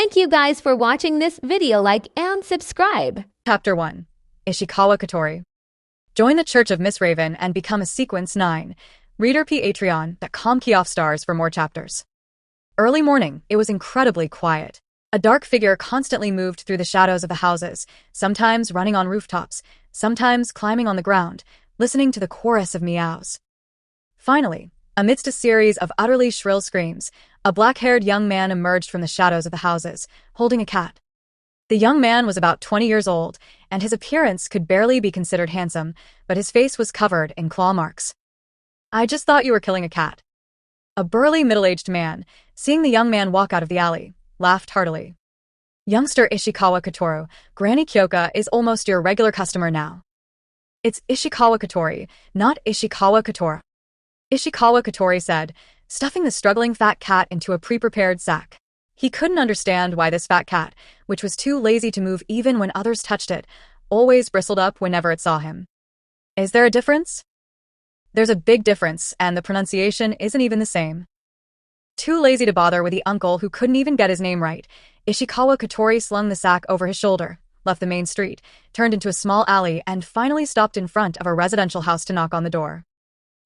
Thank you guys for watching this video. Like and subscribe. Chapter 1. Ishikawa Kotori. Join the Church of MissRaven and become a Sequence 9. Reader Patreon.com. Key off stars for more chapters. Early morning, it was incredibly quiet. A dark figure constantly moved through the shadows of the houses, sometimes running on rooftops, sometimes climbing on the ground, listening to the chorus of meows. Finally, amidst a series of utterly shrill screams, a black-haired young man emerged from the shadows of the houses, holding a cat. The young man was about 20 years old, and his appearance could barely be considered handsome, but his face was covered in claw marks. "I just thought you were killing a cat." A burly middle-aged man, seeing the young man walk out of the alley, laughed heartily. "Youngster Ishikawa Kotori, Granny Kyoka is almost your regular customer now." "It's Ishikawa Kotori, not Ishikawa Kotori," Ishikawa Kotori said, stuffing the struggling fat cat into a pre-prepared sack. He couldn't understand why this fat cat, which was too lazy to move even when others touched it, always bristled up whenever it saw him. "Is there a difference?" "There's a big difference, and the pronunciation isn't even the same." Too lazy to bother with the uncle who couldn't even get his name right, Ishikawa Kotori slung the sack over his shoulder, left the main street, turned into a small alley, and finally stopped in front of a residential house to knock on the door.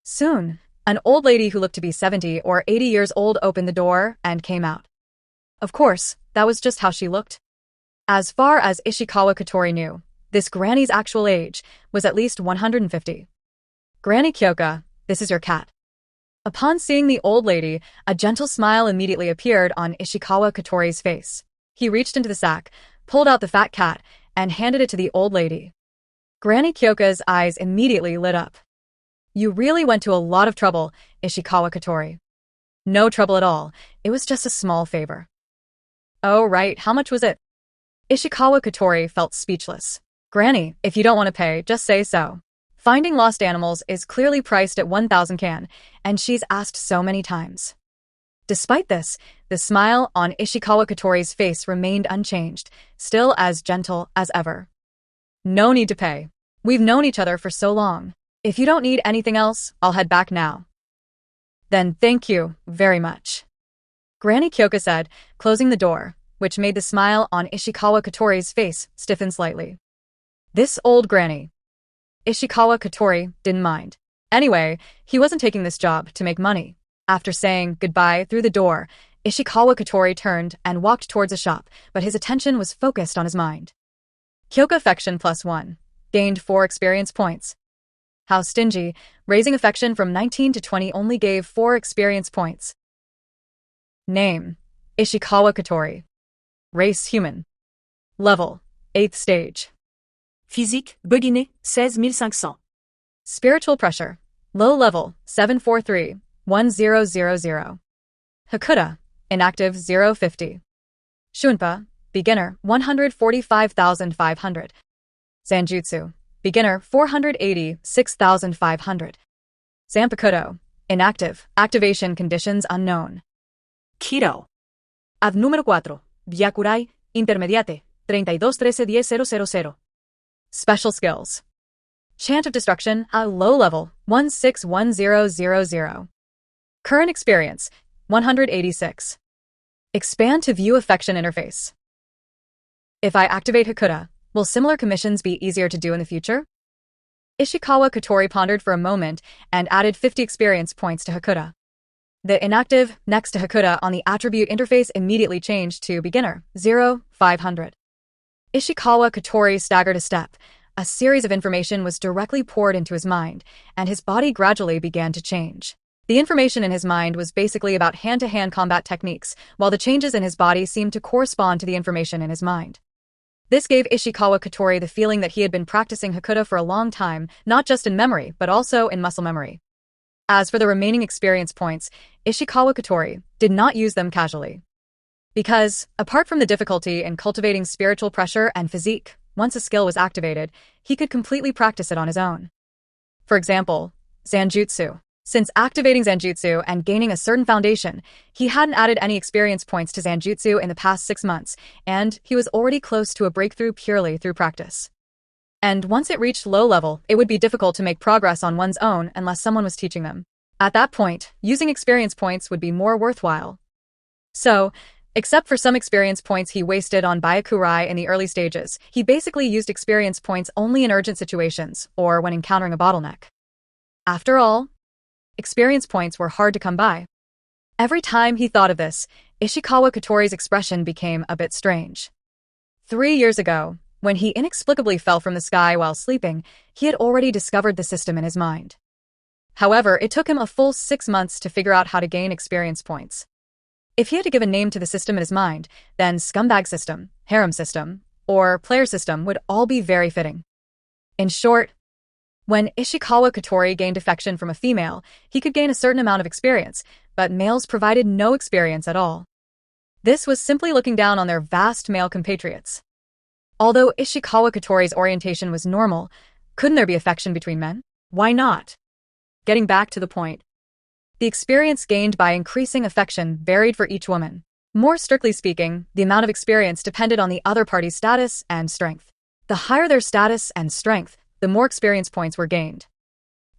Soon, an old lady who looked to be 70 or 80 years old opened the door and came out. Of course, that was just how she looked. As far as Ishikawa Kotori knew, this granny's actual age was at least 150. "Granny Kyoka, this is your cat." Upon seeing the old lady, a gentle smile immediately appeared on Ishikawa Kotori's face. He reached into the sack, pulled out the fat cat, and handed it to the old lady. Granny Kyoka's eyes immediately lit up. "You really went to a lot of trouble, Ishikawa Kotori." "No trouble at all, it was just a small favor." "Oh right, how much was it?" Ishikawa Kotori felt speechless. "Granny, if you don't want to pay, just say so. Finding lost animals is clearly priced at 1,000 kan, and she's asked so many times." Despite this, the smile on Ishikawa Kotori's face remained unchanged, still as gentle as ever. "No need to pay. We've known each other for so long. If you don't need anything else, I'll head back now." "Then thank you very much," Granny Kyoka said, closing the door, which made the smile on Ishikawa Kotori's face stiffen slightly. This old granny. Ishikawa Kotori didn't mind. Anyway, he wasn't taking this job to make money. After saying goodbye through the door, Ishikawa Kotori turned and walked towards a shop, but his attention was focused on his mind. Kyoka Affection +1. Gained 4 experience points. How stingy, raising affection from 19 to 20 only gave 4 experience points. Name: Ishikawa Kotori. Race: human. Level: 8th stage. Physique, beginner, 16500. Spiritual pressure. Low level, 743-1000. Hakuta, inactive 050. Shunpa, beginner, 145,500. Zanjutsu, beginner, 486,500. Zanpakuto, inactive, activation conditions unknown. Kido. Ad número 4. Byakurai, intermediate, 32131000. Special skills. Chant of Destruction, a low level, 161000. Current experience, 186. Expand to view affection interface. If I activate Hakuta, will similar commissions be easier to do in the future? Ishikawa Kotori pondered for a moment and added 50 experience points to Hakuta. The inactive next to Hakuta on the attribute interface immediately changed to beginner, 500. Ishikawa Kotori staggered a step. A series of information was directly poured into his mind, and his body gradually began to change. The information in his mind was basically about hand-to-hand combat techniques, while the changes in his body seemed to correspond to the information in his mind. This gave Ishikawa Kotori the feeling that he had been practicing Hakuta for a long time, not just in memory, but also in muscle memory. As for the remaining experience points, Ishikawa Kotori did not use them casually. Because, apart from the difficulty in cultivating spiritual pressure and physique, once a skill was activated, he could completely practice it on his own. For example, Zanjutsu. Since activating Zanjutsu and gaining a certain foundation, he hadn't added any experience points to Zanjutsu in the past 6 months, and he was already close to a breakthrough purely through practice. And once it reached low level, it would be difficult to make progress on one's own unless someone was teaching them. At that point, using experience points would be more worthwhile. So, Except for some experience points he wasted on Byakurai in the early stages, he basically used experience points only in urgent situations or when encountering a bottleneck. After all, experience points were hard to come by. Every time he thought of this, Ishikawa Kotori's expression became a bit strange. 3 years ago, when he inexplicably fell from the sky while sleeping, he had already discovered the system in his mind. However, it took him a full 6 months to figure out how to gain experience points. If he had to give a name to the system in his mind, then scumbag system, harem system, or player system would all be very fitting. In short, when Ishikawa Kotori gained affection from a female, he could gain a certain amount of experience, but males provided no experience at all. This was simply looking down on their vast male compatriots. Although Ishikawa Kotori's orientation was normal, couldn't there be affection between men? Why not? Getting back to the point, the experience gained by increasing affection varied for each woman. More strictly speaking, the amount of experience depended on the other party's status and strength. The higher their status and strength, the more experience points were gained.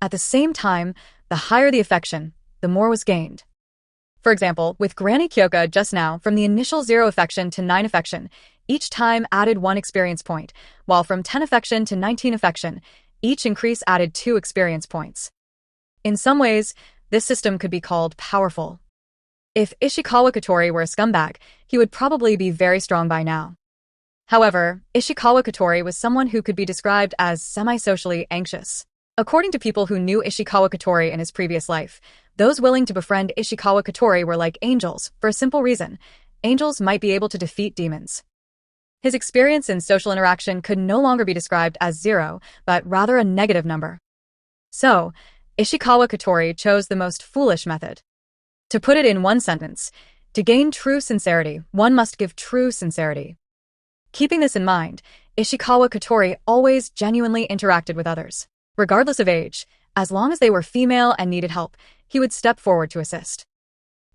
At the same time, the higher the affection, the more was gained. For example, with Granny Kyoka just now, from the initial 0 affection to 9 affection, each time added 1 experience point, while from 10 affection to 19 affection, each increase added 2 experience points. In some ways, this system could be called powerful. If Ishikawa Kotori were a scumbag, he would probably be very strong by now. However, Ishikawa Kotori was someone who could be described as semi-socially anxious. According to people who knew Ishikawa Kotori in his previous life, those willing to befriend Ishikawa Kotori were like angels, for a simple reason: angels might be able to defeat demons. His experience in social interaction could no longer be described as 0, but rather a negative number. So, Ishikawa Kotori chose the most foolish method. To put it in one sentence, to gain true sincerity, one must give true sincerity. Keeping this in mind, Ishikawa Kotori always genuinely interacted with others. Regardless of age, as long as they were female and needed help, he would step forward to assist.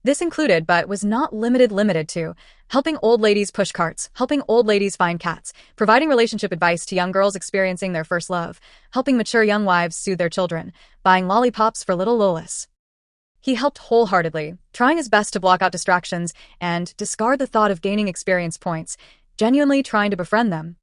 This included, but was not limited to, helping old ladies push carts, helping old ladies find cats, providing relationship advice to young girls experiencing their first love, helping mature young wives soothe their children, buying lollipops for little Lolis. He helped wholeheartedly, trying his best to block out distractions and discard the thought of gaining experience points, genuinely trying to befriend them.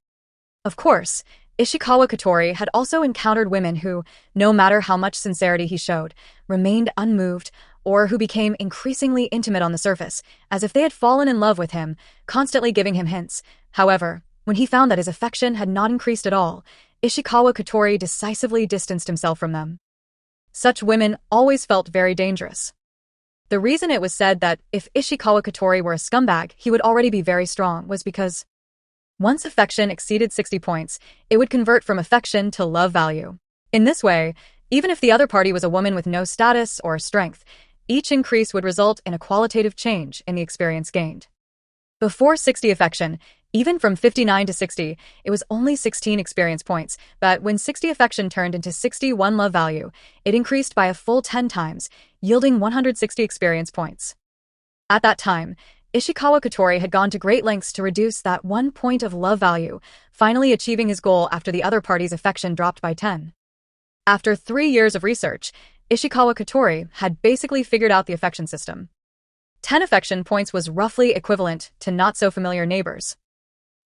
Of course, Ishikawa Kotori had also encountered women who, no matter how much sincerity he showed, remained unmoved, or who became increasingly intimate on the surface, as if they had fallen in love with him, constantly giving him hints. However, when he found that his affection had not increased at all, Ishikawa Kotori decisively distanced himself from them. Such women always felt very dangerous. The reason it was said that if Ishikawa Kotori were a scumbag, he would already be very strong was because once affection exceeded 60 points, it would convert from affection to love value. In this way, even if the other party was a woman with no status or strength, each increase would result in a qualitative change in the experience gained. Before 60 affection, even from 59 to 60, it was only 16 experience points, but when 60 affection turned into 61 love value, it increased by a full 10 times, yielding 160 experience points. At that time, Ishikawa Kotori had gone to great lengths to reduce that 1 point of love value, finally achieving his goal after the other party's affection dropped by 10. After 3 years of research, Ishikawa Kotori had basically figured out the affection system. 10 affection points was roughly equivalent to not-so-familiar neighbors.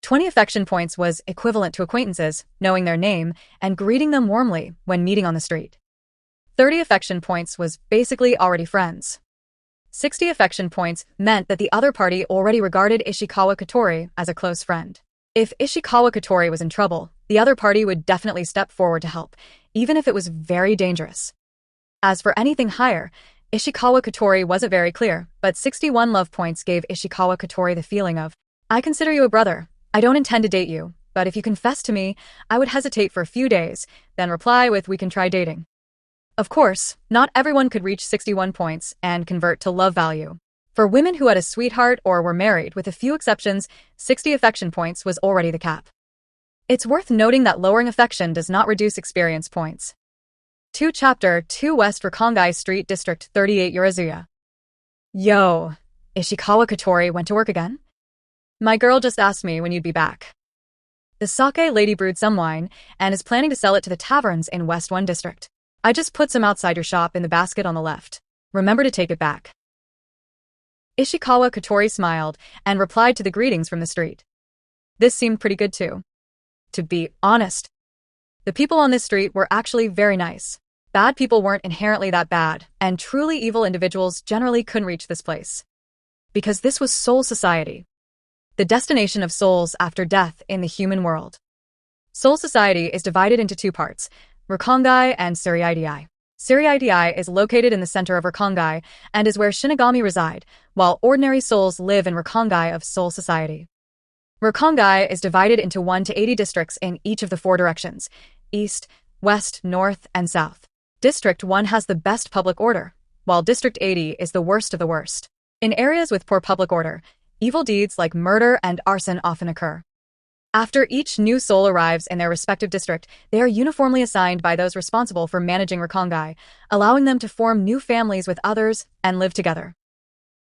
20 affection points was equivalent to acquaintances, knowing their name, and greeting them warmly when meeting on the street. 30 affection points was basically already friends. 60 affection points meant that the other party already regarded Ishikawa Kotori as a close friend. If Ishikawa Kotori was in trouble, the other party would definitely step forward to help, even if it was very dangerous. As for anything higher, Ishikawa Kotori wasn't very clear, but 61 love points gave Ishikawa Kotori the feeling of, I consider you a brother. I don't intend to date you, but if you confess to me, I would hesitate for a few days, then reply with, we can try dating. Of course, not everyone could reach 61 points and convert to love value. For women who had a sweetheart or were married, with a few exceptions, 60 affection points was already the cap. It's worth noting that lowering affection does not reduce experience points. 2 Chapter 2 West Rakongai Street District 38 Yurazuya. Yo, Ishikawa Kotori went to work again? My girl just asked me when you'd be back. The sake lady brewed some wine and is planning to sell it to the taverns in West 1 District. I just put some outside your shop in the basket on the left. Remember to take it back. Ishikawa Kotori smiled and replied to the greetings from the street. This seemed pretty good too. To be honest, the people on this street were actually very nice. Bad people weren't inherently that bad, and truly evil individuals generally couldn't reach this place. Because this was Soul Society, the destination of souls after death in the human world. Soul Society is divided into two parts, Rakongai and Suriidai. Suriidai is located in the center of Rakongai and is where Shinigami reside, while ordinary souls live in Rakongai of Soul Society. Rakongai is divided into 1 to 80 districts in each of the 4 directions, east, west, north, and south. District 1 has the best public order, while District 80 is the worst of the worst. In areas with poor public order, evil deeds like murder and arson often occur. After each new soul arrives in their respective district, they are uniformly assigned by those responsible for managing Rakongai, allowing them to form new families with others and live together.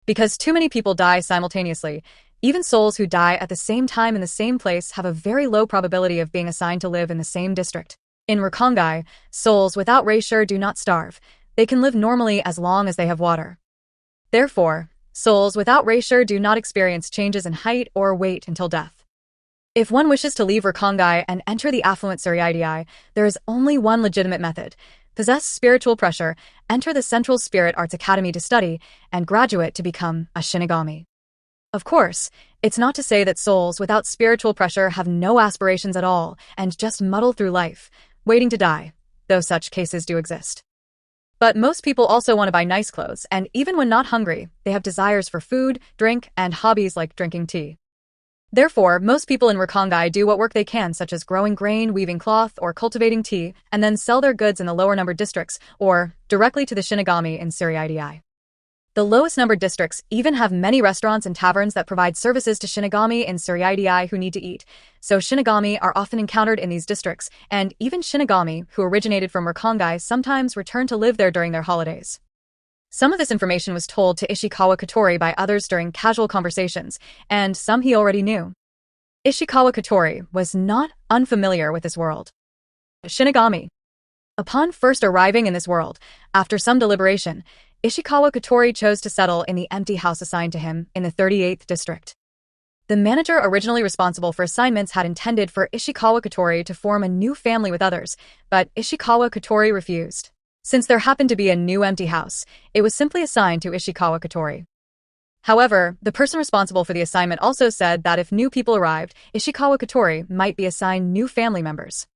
Because too many people die simultaneously, even souls who die at the same time in the same place have a very low probability of being assigned to live in the same district. In Rakongai, souls without Reisher do not starve. They can live normally as long as they have water. Therefore, souls without Reisher do not experience changes in height or weight until death. If one wishes to leave Rakongai and enter the affluent Suriidai, there is only one legitimate method. Possess spiritual pressure, enter the Central Spirit Arts Academy to study, and graduate to become a Shinigami. Of course, it's not to say that souls without spiritual pressure have no aspirations at all and just muddle through life, waiting to die, though such cases do exist. But most people also want to buy nice clothes, and even when not hungry, they have desires for food, drink, and hobbies like drinking tea. Therefore, most people in Rakongai do what work they can, such as growing grain, weaving cloth, or cultivating tea, and then sell their goods in the lower-numbered districts, or directly to the Shinigami in Suriidai. The lowest-numbered districts even have many restaurants and taverns that provide services to Shinigami in Suriidai who need to eat, so Shinigami are often encountered in these districts, and even Shinigami, who originated from Rakongai, sometimes return to live there during their holidays. Some of this information was told to Ishikawa Kotori by others during casual conversations, and some he already knew. Ishikawa Kotori was not unfamiliar with this world. Shinigami. Upon first arriving in this world, after some deliberation, Ishikawa Kotori chose to settle in the empty house assigned to him in the 38th district. The manager originally responsible for assignments had intended for Ishikawa Kotori to form a new family with others, but Ishikawa Kotori refused. Since there happened to be a new empty house, it was simply assigned to Ishikawa Kotori. However, the person responsible for the assignment also said that if new people arrived, Ishikawa Kotori might be assigned new family members.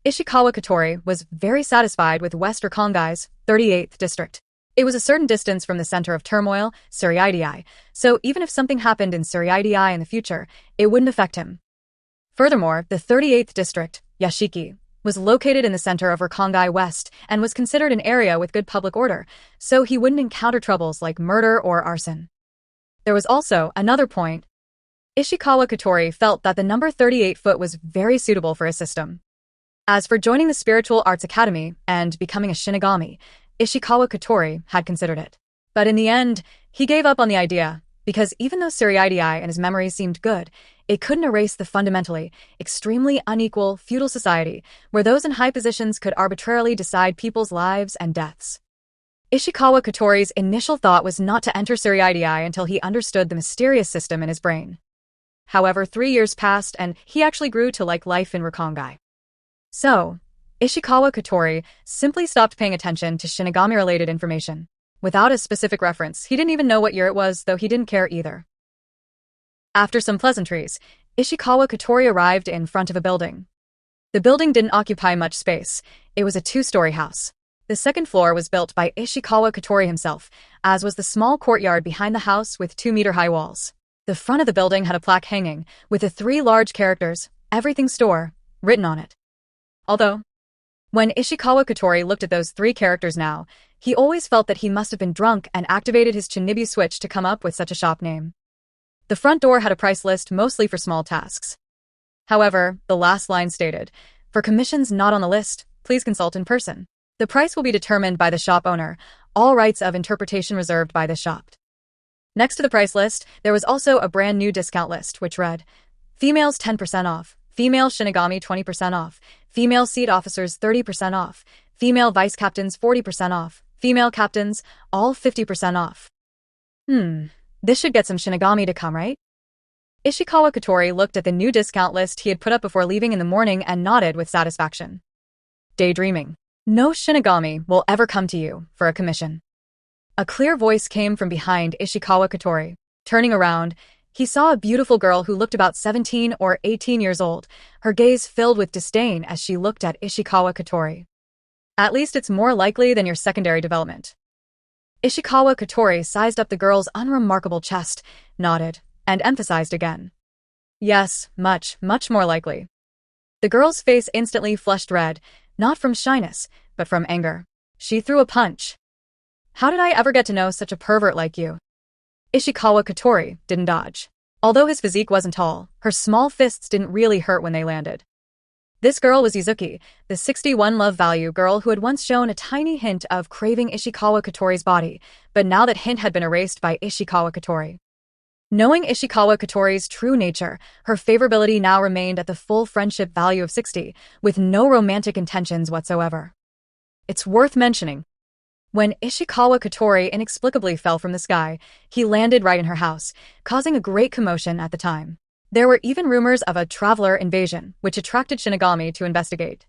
Ishikawa Kotori was very satisfied with West Rakongai's 38th district. It was a certain distance from the center of turmoil, Suriidai, so even if something happened in Suriidai in the future, it wouldn't affect him. Furthermore, the 38th district, Yashiki, was located in the center of Rakongai West and was considered an area with good public order, so he wouldn't encounter troubles like murder or arson. There was also another point. Ishikawa Kotori felt that the number 38 foot was very suitable for his system. As for joining the Spiritual Arts Academy and becoming a Shinigami, Ishikawa Kotori had considered it. But in the end, he gave up on the idea, because even though Suriidai and his memories seemed good, it couldn't erase the fundamentally, extremely unequal, feudal society where those in high positions could arbitrarily decide people's lives and deaths. Ishikawa Kotori's initial thought was not to enter Suriidai until he understood the mysterious system in his brain. However, 3 years passed and he actually grew to like life in Rakongai. So, Ishikawa Kotori simply stopped paying attention to Shinigami-related information. Without a specific reference, he didn't even know what year it was, though he didn't care either. After some pleasantries, Ishikawa Kotori arrived in front of a building. The building didn't occupy much space. It was a 2-story house. The second floor was built by Ishikawa Kotori himself, as was the small courtyard behind the house with 2-meter-high walls. The front of the building had a plaque hanging, with the 3 large characters, "Everything Store," written on it. Although, when Ishikawa Kotori looked at those 3 characters now, he always felt that he must have been drunk and activated his Chinibi switch to come up with such a shop name. The front door had a price list mostly for small tasks. However, the last line stated, "For commissions not on the list, please consult in person. The price will be determined by the shop owner, all rights of interpretation reserved by the shop." Next to the price list, there was also a brand new discount list, which read, "Females 10% off, female Shinigami 20% off, female seat officers 30% off, female vice captains 40% off, female captains, all 50% off." This should get some Shinigami to come, right? Ishikawa Katori looked at the new discount list he had put up before leaving in the morning and nodded with satisfaction. Daydreaming. No Shinigami will ever come to you for a commission. A clear voice came from behind Ishikawa Katori. Turning around, he saw a beautiful girl who looked about 17 or 18 years old, her gaze filled with disdain as she looked at Ishikawa Katori. At least it's more likely than your secondary development. Ishikawa Katori sized up the girl's unremarkable chest, nodded, and emphasized again. Yes, much, much more likely. The girl's face instantly flushed red, not from shyness, but from anger. She threw a punch. How did I ever get to know such a pervert like you? Ishikawa Katori didn't dodge. Although his physique wasn't tall, her small fists didn't really hurt when they landed. This girl was Yuzuki, the 61 love value girl who had once shown a tiny hint of craving Ishikawa Katori's body, but now that hint had been erased by Ishikawa Katori. Knowing Ishikawa Katori's true nature, her favorability now remained at the full friendship value of 60, with no romantic intentions whatsoever. It's worth mentioning. When Ishikawa Katori inexplicably fell from the sky, he landed right in her house, causing a great commotion at the time. There were even rumors of a traveler invasion, which attracted Shinigami to investigate.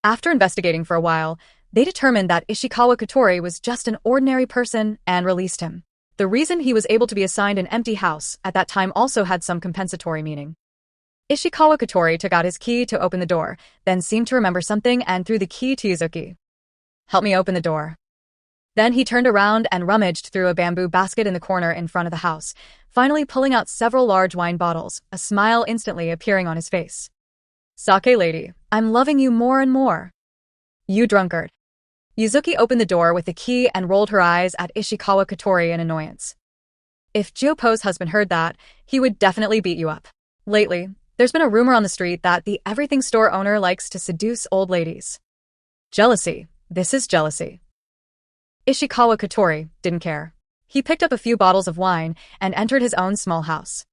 After investigating for a while, they determined that Ishikawa Katori was just an ordinary person and released him. The reason he was able to be assigned an empty house at that time also had some compensatory meaning. Ishikawa Katori took out his key to open the door, then seemed to remember something and threw the key to Yuzuki. "Help me open the door." Then he turned around and rummaged through a bamboo basket in the corner in front of the house, finally pulling out several large wine bottles, a smile instantly appearing on his face. "Sake lady, I'm loving you more and more. You drunkard." Yuzuki opened the door with the key and rolled her eyes at Ishikawa Katori in annoyance. If Jiopo's husband heard that, he would definitely beat you up. Lately, there's been a rumor on the street that the everything store owner likes to seduce old ladies. Jealousy. This is jealousy. Ishikawa Katori didn't care. He picked up a few bottles of wine and entered his own small house.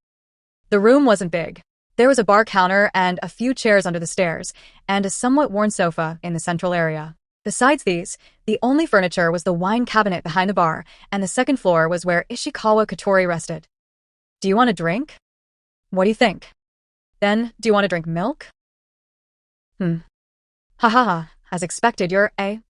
The room wasn't big. There was a bar counter and a few chairs under the stairs, and a somewhat worn sofa in the central area. Besides these, the only furniture was the wine cabinet behind the bar, and the second floor was where Ishikawa Katori rested. "Do you want a drink?" "What do you think?" "Then, do you want to drink milk?" Ha ha ha, as expected, you're a...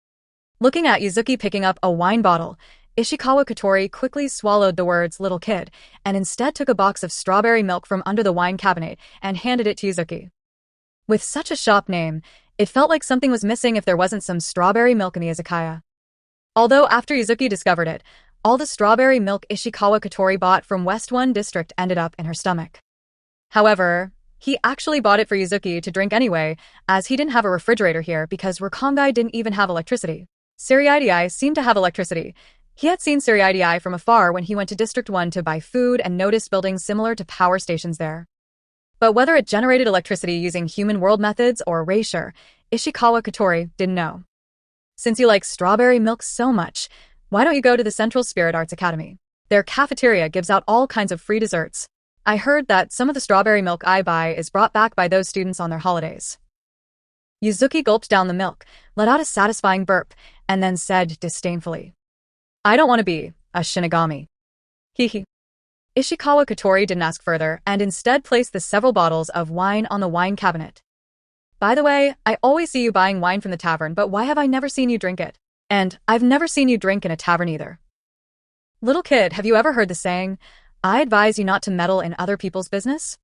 Looking at Yuzuki picking up a wine bottle, Ishikawa Katori quickly swallowed the words "little kid" and instead took a box of strawberry milk from under the wine cabinet and handed it to Yuzuki. With such a shop name, it felt like something was missing if there wasn't some strawberry milk in the izakaya. Although after Yuzuki discovered it, all the strawberry milk Ishikawa Katori bought from West 1 District ended up in her stomach. However, he actually bought it for Yuzuki to drink anyway, as he didn't have a refrigerator here because Rakongai didn't even have electricity. Siriidii seemed to have electricity. He had seen Siriidii from afar when he went to District 1 to buy food and noticed buildings similar to power stations there. But whether it generated electricity using human world methods or erasure, Ishikawa Katori didn't know. Since you like strawberry milk so much, why don't you go to the Central Spirit Arts Academy? Their cafeteria gives out all kinds of free desserts. I heard that some of the strawberry milk I buy is brought back by those students on their holidays. Yuzuki gulped down the milk, let out a satisfying burp, and then said disdainfully, "I don't want to be a Shinigami." Hehe. Ishikawa Katori didn't ask further and instead placed the several bottles of wine on the wine cabinet. "By the way, I always see you buying wine from the tavern, but why have I never seen you drink it? And I've never seen you drink in a tavern either." "Little kid, have you ever heard the saying, 'I advise you not to meddle in other people's business'?"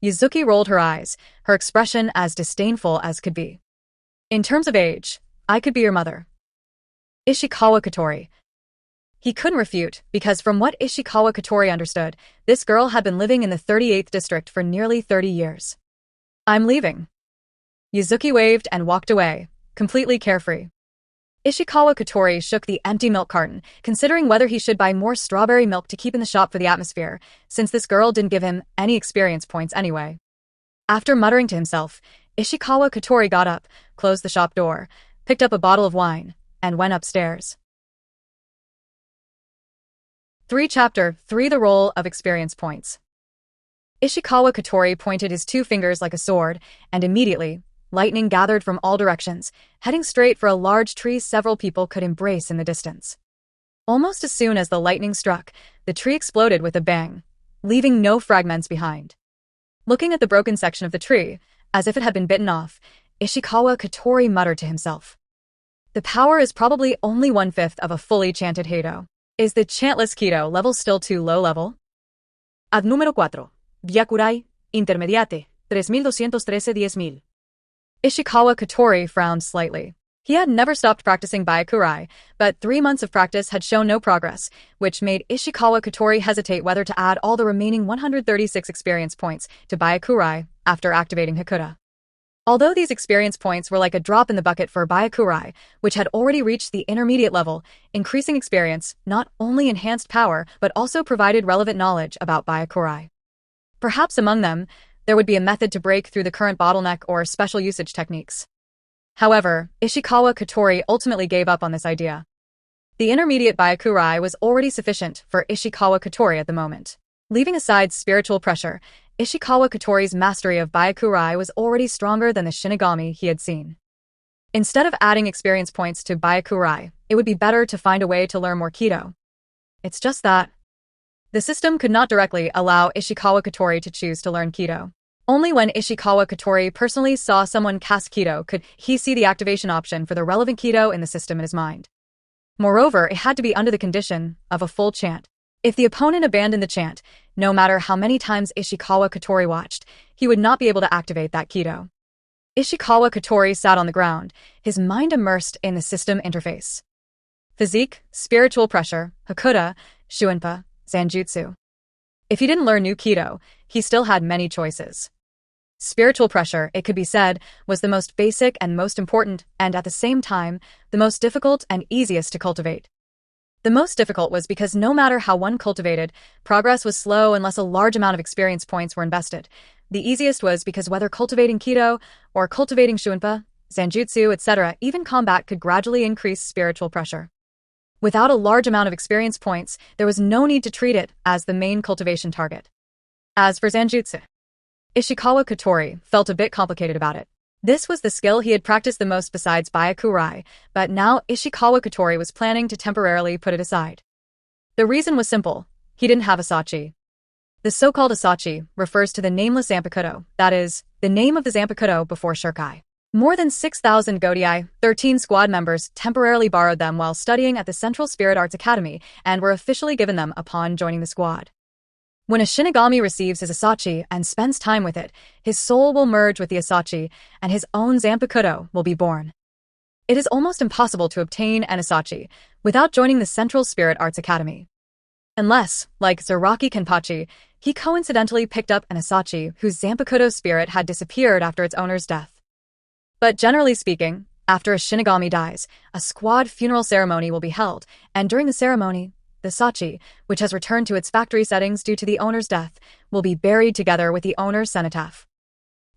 Yuzuki rolled her eyes, her expression as disdainful as could be. "In terms of age, I could be your mother." Ishikawa Katori. He couldn't refute, because from what Ishikawa Katori understood, this girl had been living in the 38th district for nearly 30 years. "I'm leaving." Yuzuki waved and walked away, completely carefree. Ishikawa Katori shook the empty milk carton, considering whether he should buy more strawberry milk to keep in the shop for the atmosphere, since this girl didn't give him any experience points anyway. After muttering to himself, Ishikawa Katori got up, closed the shop door, picked up a bottle of wine, and went upstairs. 3 Chapter 3 The Role of Experience Points. Ishikawa Katori pointed his 2 fingers like a sword, and immediately, lightning gathered from all directions, heading straight for a large tree several people could embrace in the distance. Almost as soon as the lightning struck, the tree exploded with a bang, leaving no fragments behind. Looking at the broken section of the tree, as if it had been bitten off, Ishikawa Katori muttered to himself. The power is probably only 1/5 of a fully chanted Hado. Is the chantless Kido level still too low level? Ad número 4. Byakurai, intermediate, 3213 10.000. Ishikawa Katori frowned slightly. He had never stopped practicing Byakurai, but 3 months of practice had shown no progress, which made Ishikawa Katori hesitate whether to add all the remaining 136 experience points to Byakurai after activating Hakuda. Although these experience points were like a drop in the bucket for Byakurai, which had already reached the intermediate level, increasing experience not only enhanced power but also provided relevant knowledge about Byakurai. Perhaps among them, there would be a method to break through the current bottleneck or special usage techniques. However, Ishikawa Katori ultimately gave up on this idea. The intermediate Byakurai was already sufficient for Ishikawa Katori at the moment. Leaving aside spiritual pressure, Ishikawa Katori's mastery of Byakurai was already stronger than the Shinigami he had seen. Instead of adding experience points to Byakurai, it would be better to find a way to learn more Kido. It's just that the system could not directly allow Ishikawa Katori to choose to learn Kido. Only when Ishikawa Katori personally saw someone cast Kido could he see the activation option for the relevant Kido in the system in his mind. Moreover, it had to be under the condition of a full chant. If the opponent abandoned the chant, no matter how many times Ishikawa Katori watched, he would not be able to activate that Kido. Ishikawa Katori sat on the ground, his mind immersed in the system interface. Physique, spiritual pressure, Hakuda, Shuinpa, Zanjutsu. If he didn't learn new Kido, he still had many choices. Spiritual pressure, it could be said, was the most basic and most important, and at the same time, the most difficult and easiest to cultivate. The most difficult was because no matter how one cultivated, progress was slow unless a large amount of experience points were invested. The easiest was because whether cultivating Kido or cultivating Shuinpa, Zanjutsu, etc., even combat could gradually increase spiritual pressure. Without a large amount of experience points, there was no need to treat it as the main cultivation target. As for Zanjutsu, Ishikawa Katori felt a bit complicated about it. This was the skill he had practiced the most besides Byakurai, but now Ishikawa Katori was planning to temporarily put it aside. The reason was simple. He didn't have Asachi. The so-called Asachi refers to the nameless Zanpakuto, that is, the name of the Zanpakuto before Shirkai. More than 6,000 Godai, 13 squad members, temporarily borrowed them while studying at the Central Spirit Arts Academy and were officially given them upon joining the squad. When a Shinigami receives his Asachi and spends time with it, his soul will merge with the Asachi, and his own Zanpakuto will be born. It is almost impossible to obtain an Asachi without joining the Central Spirit Arts Academy. Unless, like Zaraki Kenpachi, he coincidentally picked up an Asachi whose Zanpakuto spirit had disappeared after its owner's death. But generally speaking, after a Shinigami dies, a squad funeral ceremony will be held, and during the ceremony, the Asachi, which has returned to its factory settings due to the owner's death, will be buried together with the owner's cenotaph.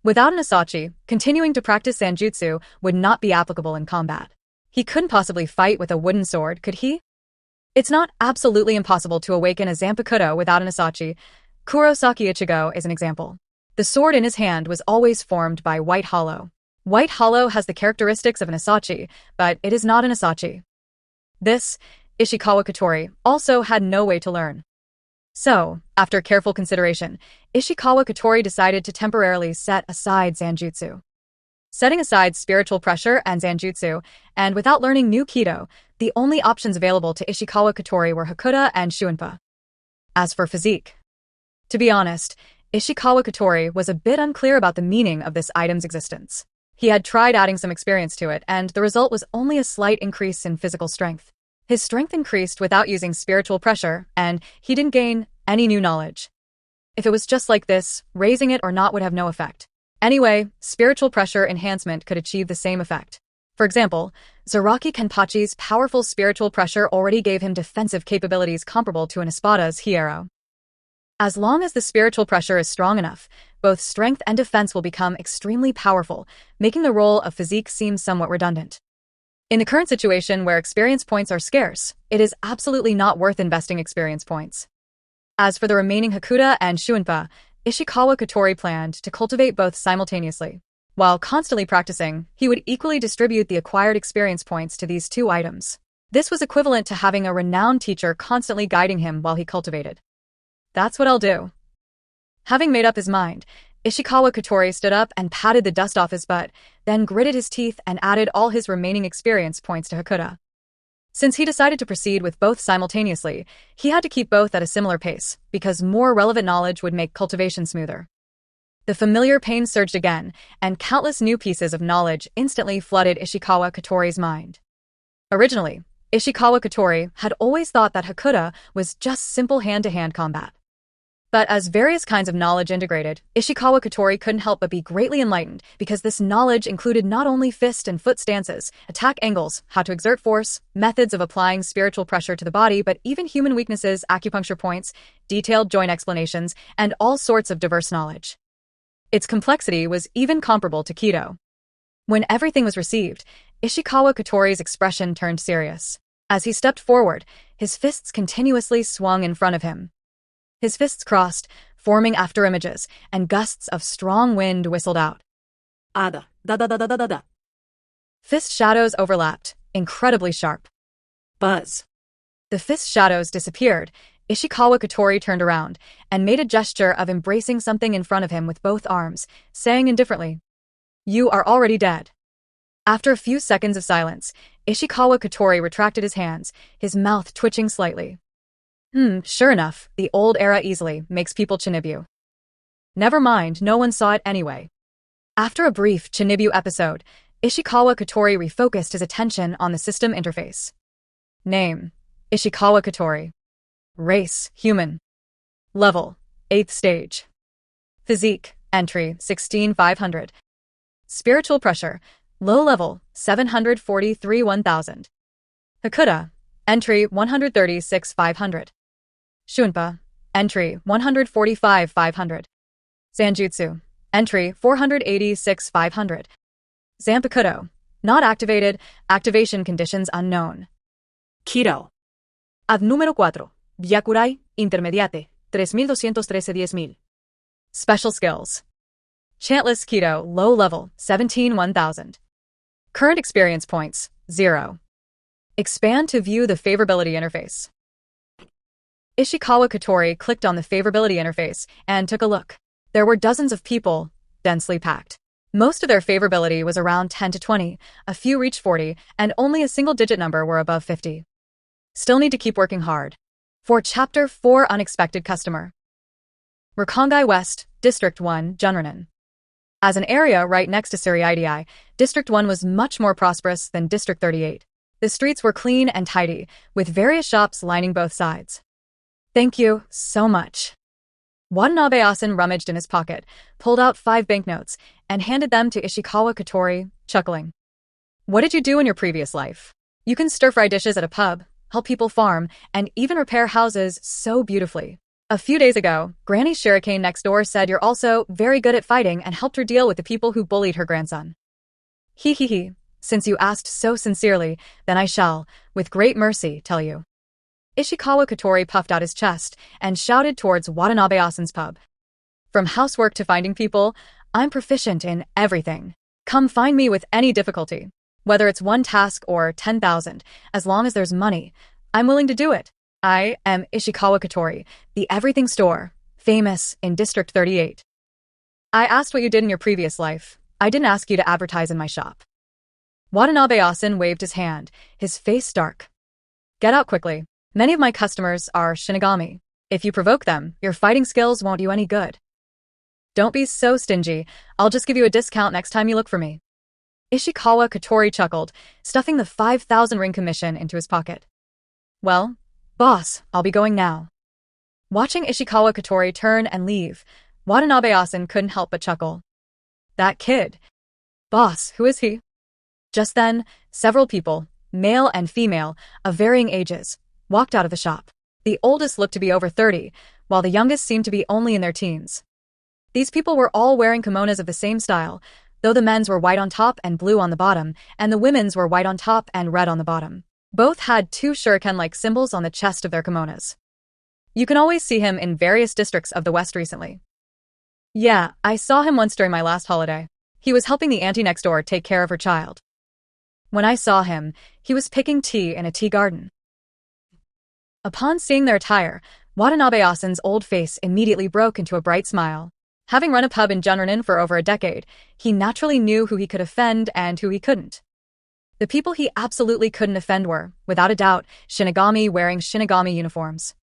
Without an Asachi, continuing to practice Zanjutsu would not be applicable in combat. He couldn't possibly fight with a wooden sword, could he? It's not absolutely impossible to awaken a Zanpakuto without an Asachi. Kurosaki Ichigo is an example. The sword in his hand was always formed by White Hollow. White Hollow has the characteristics of an Asachi, but it is not an Asachi. This, Ishikawa Katori also had no way to learn. So, after careful consideration, Ishikawa Katori decided to temporarily set aside Zanjutsu. Setting aside spiritual pressure and Zanjutsu, and without learning new Kido, the only options available to Ishikawa Katori were Hakuda and Shuinpa. As for physique, to be honest, Ishikawa Katori was a bit unclear about the meaning of this item's existence. He had tried adding some experience to it, and the result was only a slight increase in physical strength. His strength increased without using spiritual pressure, and he didn't gain any new knowledge. If it was just like this, raising it or not would have no effect. Anyway, spiritual pressure enhancement could achieve the same effect. For example, Zaraki Kenpachi's powerful spiritual pressure already gave him defensive capabilities comparable to an Espada's Hierro. As long as the spiritual pressure is strong enough, both strength and defense will become extremely powerful, making the role of physique seem somewhat redundant. In the current situation where experience points are scarce, it is absolutely not worth investing experience points. As for the remaining Hakuda and Shuinpa, Ishikawa Katori planned to cultivate both simultaneously. While constantly practicing, he would equally distribute the acquired experience points to these two items. This was equivalent to having a renowned teacher constantly guiding him while he cultivated. That's what I'll do. Having made up his mind, Ishikawa Kotori stood up and patted the dust off his butt, then gritted his teeth and added all his remaining experience points to Hakuta. Since he decided to proceed with both simultaneously, he had to keep both at a similar pace, because more relevant knowledge would make cultivation smoother. The familiar pain surged again, and countless new pieces of knowledge instantly flooded Ishikawa Kotori's mind. Originally, Ishikawa Kotori had always thought that Hakuta was just simple hand-to-hand combat. But as various kinds of knowledge integrated, Ishikawa Kotori couldn't help but be greatly enlightened because this knowledge included not only fist and foot stances, attack angles, how to exert force, methods of applying spiritual pressure to the body, but even human weaknesses, acupuncture points, detailed joint explanations, and all sorts of diverse knowledge. Its complexity was even comparable to Kido. When everything was received, Ishikawa Kotori's expression turned serious. As he stepped forward, his fists continuously swung in front of him. His fists crossed, forming after images, and gusts of strong wind whistled out. Ada, da da da da da da da. Fist shadows overlapped, incredibly sharp. Buzz. The fist shadows disappeared. Ishikawa Kotori turned around and made a gesture of embracing something in front of him with both arms, saying indifferently, "You are already dead." After a few seconds of silence, Ishikawa Kotori retracted his hands, his mouth twitching slightly. Sure enough, the old era easily makes people Chinibu. Never mind, no one saw it anyway. After a brief Chinibu episode, Ishikawa Kotori refocused his attention on the system interface. Name: Ishikawa Kotori. Race: human. Level: 8th stage. Physique: entry: 16,500. Spiritual pressure: low level: 743 1000. Hakuta: entry: 136,500. Shunpa: entry: 145,500. Zanjutsu: entry: 486,500. Zanpakuto: not activated, activation conditions unknown. Kido. Ad número 4. Byakurai, intermediate, 3213 10,000. Special skills. Chantless Kido, low level, 17 1000. Current experience points, 0. Expand to view the favorability interface. Ishikawa Kotori clicked on the favorability interface and took a look. There were dozens of people, densely packed. Most of their favorability was around 10 to 20, a few reached 40, and only a single-digit number were above 50. Still need to keep working hard. For Chapter 4 Unexpected Customer. Rakongai West, District 1, Junranen. As an area right next to Suriidii, District 1 was much more prosperous than District 38. The streets were clean and tidy, with various shops lining both sides. Thank you so much. Watanabe-san rummaged in his pocket, pulled out 5 banknotes, and handed them to Ishikawa Kotori, chuckling. What did you do in your previous life? You can stir-fry dishes at a pub, help people farm, and even repair houses so beautifully. A few days ago, Granny Shurikane next door said you're also very good at fighting and helped her deal with the people who bullied her grandson. Hee. Since you asked so sincerely, then I shall, with great mercy, tell you. Ishikawa Kotori puffed out his chest and shouted towards Watanabe-san's pub. From housework to finding people, I'm proficient in everything. Come find me with any difficulty. Whether it's 1 task or 10,000, as long as there's money, I'm willing to do it. I am Ishikawa Kotori, the everything store, famous in District 38. I asked what you did in your previous life. I didn't ask you to advertise in my shop. Watanabe-san waved his hand, his face dark. Get out quickly. Many of my customers are Shinigami. If you provoke them, your fighting skills won't do you any good. Don't be so stingy. I'll just give you a discount next time you look for me. Ishikawa Kotori chuckled, stuffing the 5,000 ring commission into his pocket. Well, boss, I'll be going now. Watching Ishikawa Kotori turn and leave, Watanabe-san couldn't help but chuckle. That kid. Boss, who is he? Just then, several people, male and female, of varying ages, walked out of the shop. The oldest looked to be over 30, while the youngest seemed to be only in their teens. These people were all wearing kimonos of the same style, though the men's were white on top and blue on the bottom, and the women's were white on top and red on the bottom. Both had 2 shuriken-like symbols on the chest of their kimonos. You can always see him in various districts of the West recently. Yeah, I saw him once during my last holiday. He was helping the auntie next door take care of her child. When I saw him, he was picking tea in a tea garden. Upon seeing their attire, Watanabe-san's old face immediately broke into a bright smile. Having run a pub in Junranin for over a decade, he naturally knew who he could offend and who he couldn't. The people he absolutely couldn't offend were, without a doubt, Shinigami wearing Shinigami uniforms.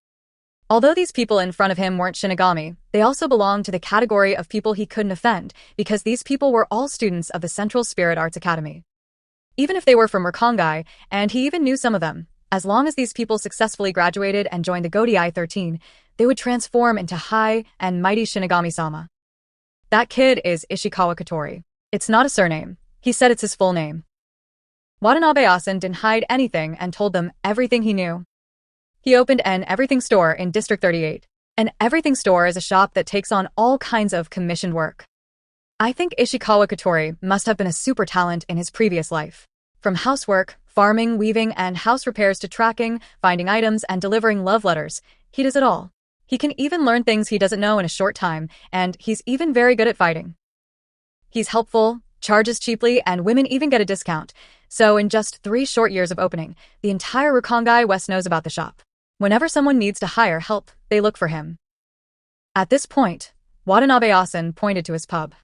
Although these people in front of him weren't Shinigami, they also belonged to the category of people he couldn't offend because these people were all students of the Central Spirit Arts Academy. Even if they were from Rakongai, and he even knew some of them, as long as these people successfully graduated and joined the Godai 13, they would transform into high and mighty Shinigami-sama. That kid is Ishikawa Katori. It's not a surname. He said it's his full name. Watanabe-san didn't hide anything and told them everything he knew. He opened an everything store in District 38. An everything store is a shop that takes on all kinds of commissioned work. I think Ishikawa Katori must have been a super talent in his previous life. From housework, farming, weaving, and house repairs to tracking, finding items, and delivering love letters, he does it all. He can even learn things he doesn't know in a short time, and he's even very good at fighting. He's helpful, charges cheaply, and women even get a discount. So in just 3 short years of opening, the entire Rakongai West knows about the shop. Whenever someone needs to hire help, they look for him. At this point, Watanabe-san pointed to his pub.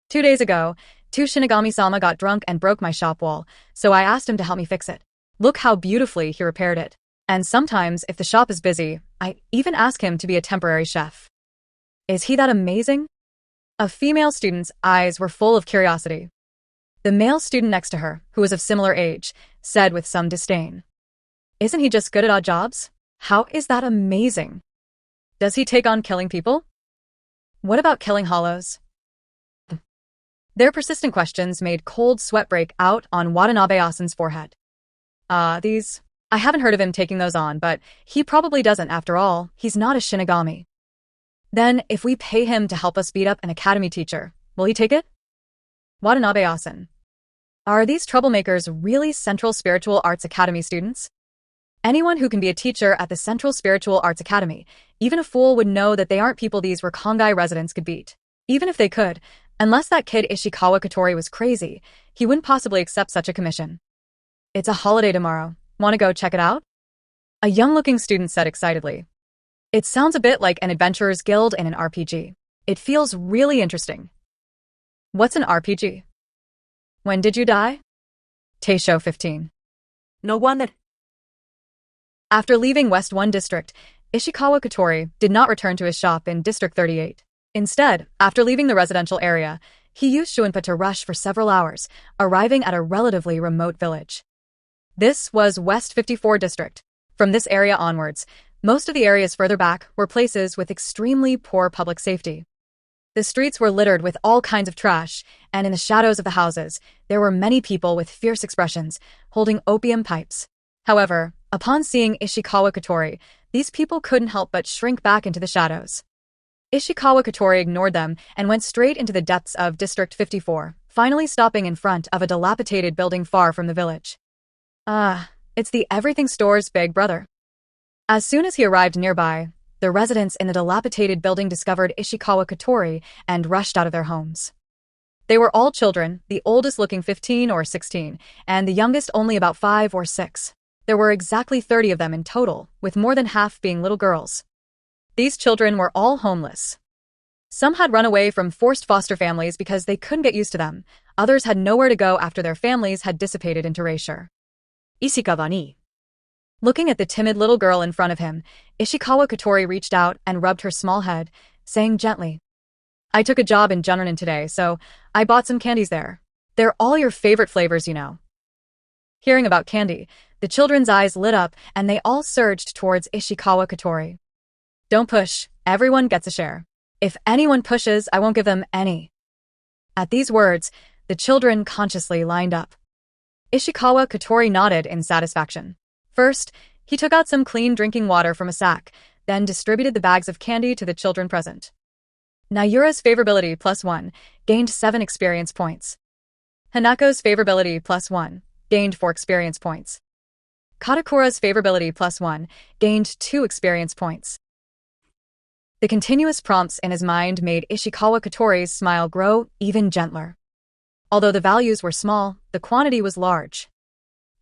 2 days ago, 2 Shinigami-sama got drunk and broke my shop wall, so I asked him to help me fix it. Look how beautifully he repaired it. And sometimes, if the shop is busy, I even ask him to be a temporary chef. Is he that amazing? A female student's eyes were full of curiosity. The male student next to her, who was of similar age, said with some disdain, "Isn't he just good at odd jobs? How is that amazing? Does he take on killing people? What about killing hollows?" Their persistent questions made cold sweat break out on Watanabe-san's forehead. I haven't heard of him taking those on, but he probably doesn't after all. He's not a Shinigami. Then, if we pay him to help us beat up an academy teacher, will he take it? Watanabe-san. Are these troublemakers really Central Spiritual Arts Academy students? Anyone who can be a teacher at the Central Spiritual Arts Academy, even a fool would know that they aren't people these Rakongai residents could beat. Even if they could, unless that kid Ishikawa Katori was crazy, he wouldn't possibly accept such a commission. It's a holiday tomorrow. Want to go check it out? A young-looking student said excitedly. It sounds a bit like an adventurer's guild in an RPG. It feels really interesting. What's an RPG? When did you die? Taisho 15. No wonder. After leaving West 1 District, Ishikawa Katori did not return to his shop in District 38. Instead, after leaving the residential area, he used Shuinpa to rush for several hours, arriving at a relatively remote village. This was West 54 District. From this area onwards, most of the areas further back were places with extremely poor public safety. The streets were littered with all kinds of trash, and in the shadows of the houses, there were many people with fierce expressions, holding opium pipes. However, upon seeing Ishikawa Katori, these people couldn't help but shrink back into the shadows. Ishikawa Katori ignored them and went straight into the depths of District 54, finally stopping in front of a dilapidated building far from the village. It's the Everything Store's big brother. As soon as he arrived nearby, the residents in the dilapidated building discovered Ishikawa Katori and rushed out of their homes. They were all children, the oldest looking 15 or 16, and the youngest only about 5 or 6. There were exactly 30 of them in total, with more than half being little girls. These children were all homeless. Some had run away from forced foster families because they couldn't get used to them. Others had nowhere to go after their families had dissipated into erasure. Ishikawa ni. Looking at the timid little girl in front of him, Ishikawa Katori reached out and rubbed her small head, saying gently, "I took a job in Junranin today, so I bought some candies there. They're all your favorite flavors, you know." Hearing about candy, the children's eyes lit up and they all surged towards Ishikawa Katori. "Don't push, everyone gets a share. If anyone pushes, I won't give them any." At these words, the children consciously lined up. Ishikawa Katori nodded in satisfaction. First, he took out some clean drinking water from a sack, then distributed the bags of candy to the children present. Nayura's favorability +1, gained 7 experience points. Hanako's favorability +1, gained 4 experience points. Katakura's favorability +1, gained 2 experience points. The continuous prompts in his mind made Ishikawa Katori's smile grow even gentler. Although the values were small, the quantity was large.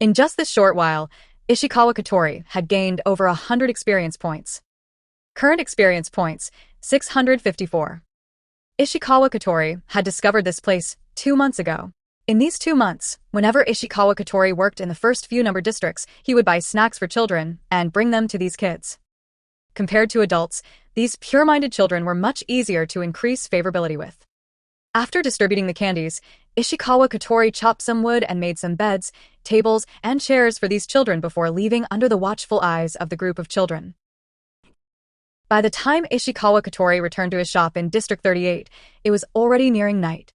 In just this short while, Ishikawa Katori had gained over 100 experience points. Current experience points, 654. Ishikawa Katori had discovered this place 2 months ago. In these 2 months, whenever Ishikawa Katori worked in the first few number districts, he would buy snacks for children and bring them to these kids. Compared to adults, these pure-minded children were much easier to increase favorability with. After distributing the candies, Ishikawa Katori chopped some wood and made some beds, tables, and chairs for these children before leaving under the watchful eyes of the group of children. By the time Ishikawa Katori returned to his shop in District 38, it was already nearing night.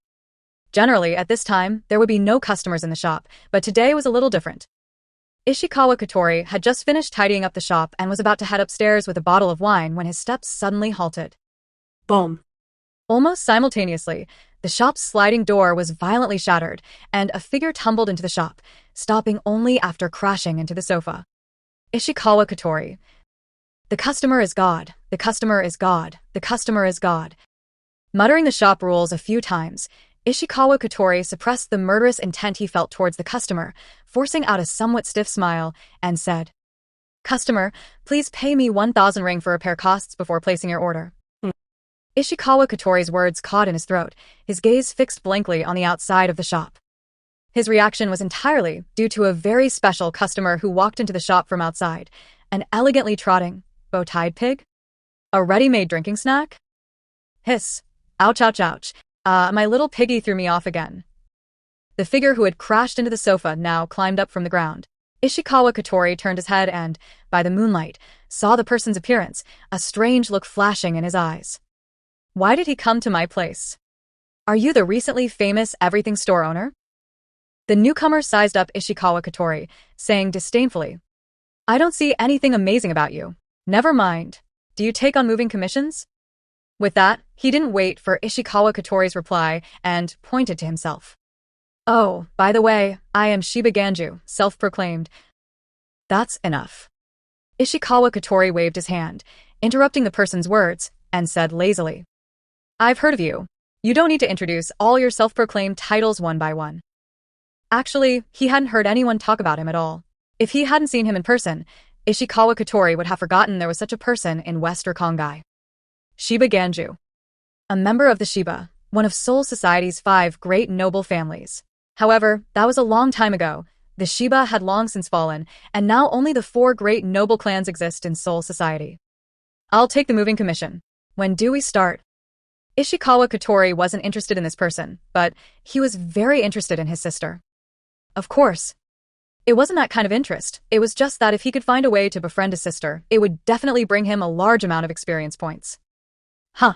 Generally, at this time, there would be no customers in the shop, but today was a little different. Ishikawa Katori had just finished tidying up the shop and was about to head upstairs with a bottle of wine when his steps suddenly halted. Boom. Almost simultaneously, the shop's sliding door was violently shattered, and a figure tumbled into the shop, stopping only after crashing into the sofa. Ishikawa Katori. The customer is God, the customer is God, the customer is God. Muttering the shop rules a few times, Ishikawa Katori suppressed the murderous intent he felt towards the customer, forcing out a somewhat stiff smile, and said, "Customer, please pay me 1,000 ring for repair costs before placing your order." Ishikawa Katori's words caught in his throat, his gaze fixed blankly on the outside of the shop. His reaction was entirely due to a very special customer who walked into the shop from outside, an elegantly trotting, bow-tied pig? A ready-made drinking snack? Hiss. Ouch, ouch, ouch. My little piggy threw me off again. The figure who had crashed into the sofa now climbed up from the ground. Ishikawa Katori turned his head and, by the moonlight, saw the person's appearance, a strange look flashing in his eyes. Why did he come to my place? Are you the recently famous everything store owner? The newcomer sized up Ishikawa Katori, saying disdainfully, I don't see anything amazing about you. Never mind. Do you take on moving commissions? With that, he didn't wait for Ishikawa Katori's reply and pointed to himself. Oh, by the way, I am Shiba Ganju, self-proclaimed. That's enough. Ishikawa Katori waved his hand, interrupting the person's words, and said lazily, I've heard of you. You don't need to introduce all your self-proclaimed titles one by one. Actually, he hadn't heard anyone talk about him at all. If he hadn't seen him in person, Ishikawa Katori would have forgotten there was such a person in West Rakongai. Shiba Ganju. A member of the Shiba, one of Seoul society's 5 great noble families. However, that was a long time ago. The Shiba had long since fallen, and now only the 4 great noble clans exist in Seoul society. I'll take the moving commission. When do we start? Ishikawa Katori wasn't interested in this person, but he was very interested in his sister. Of course. It wasn't that kind of interest, it was just that if he could find a way to befriend his sister, it would definitely bring him a large amount of experience points. Huh.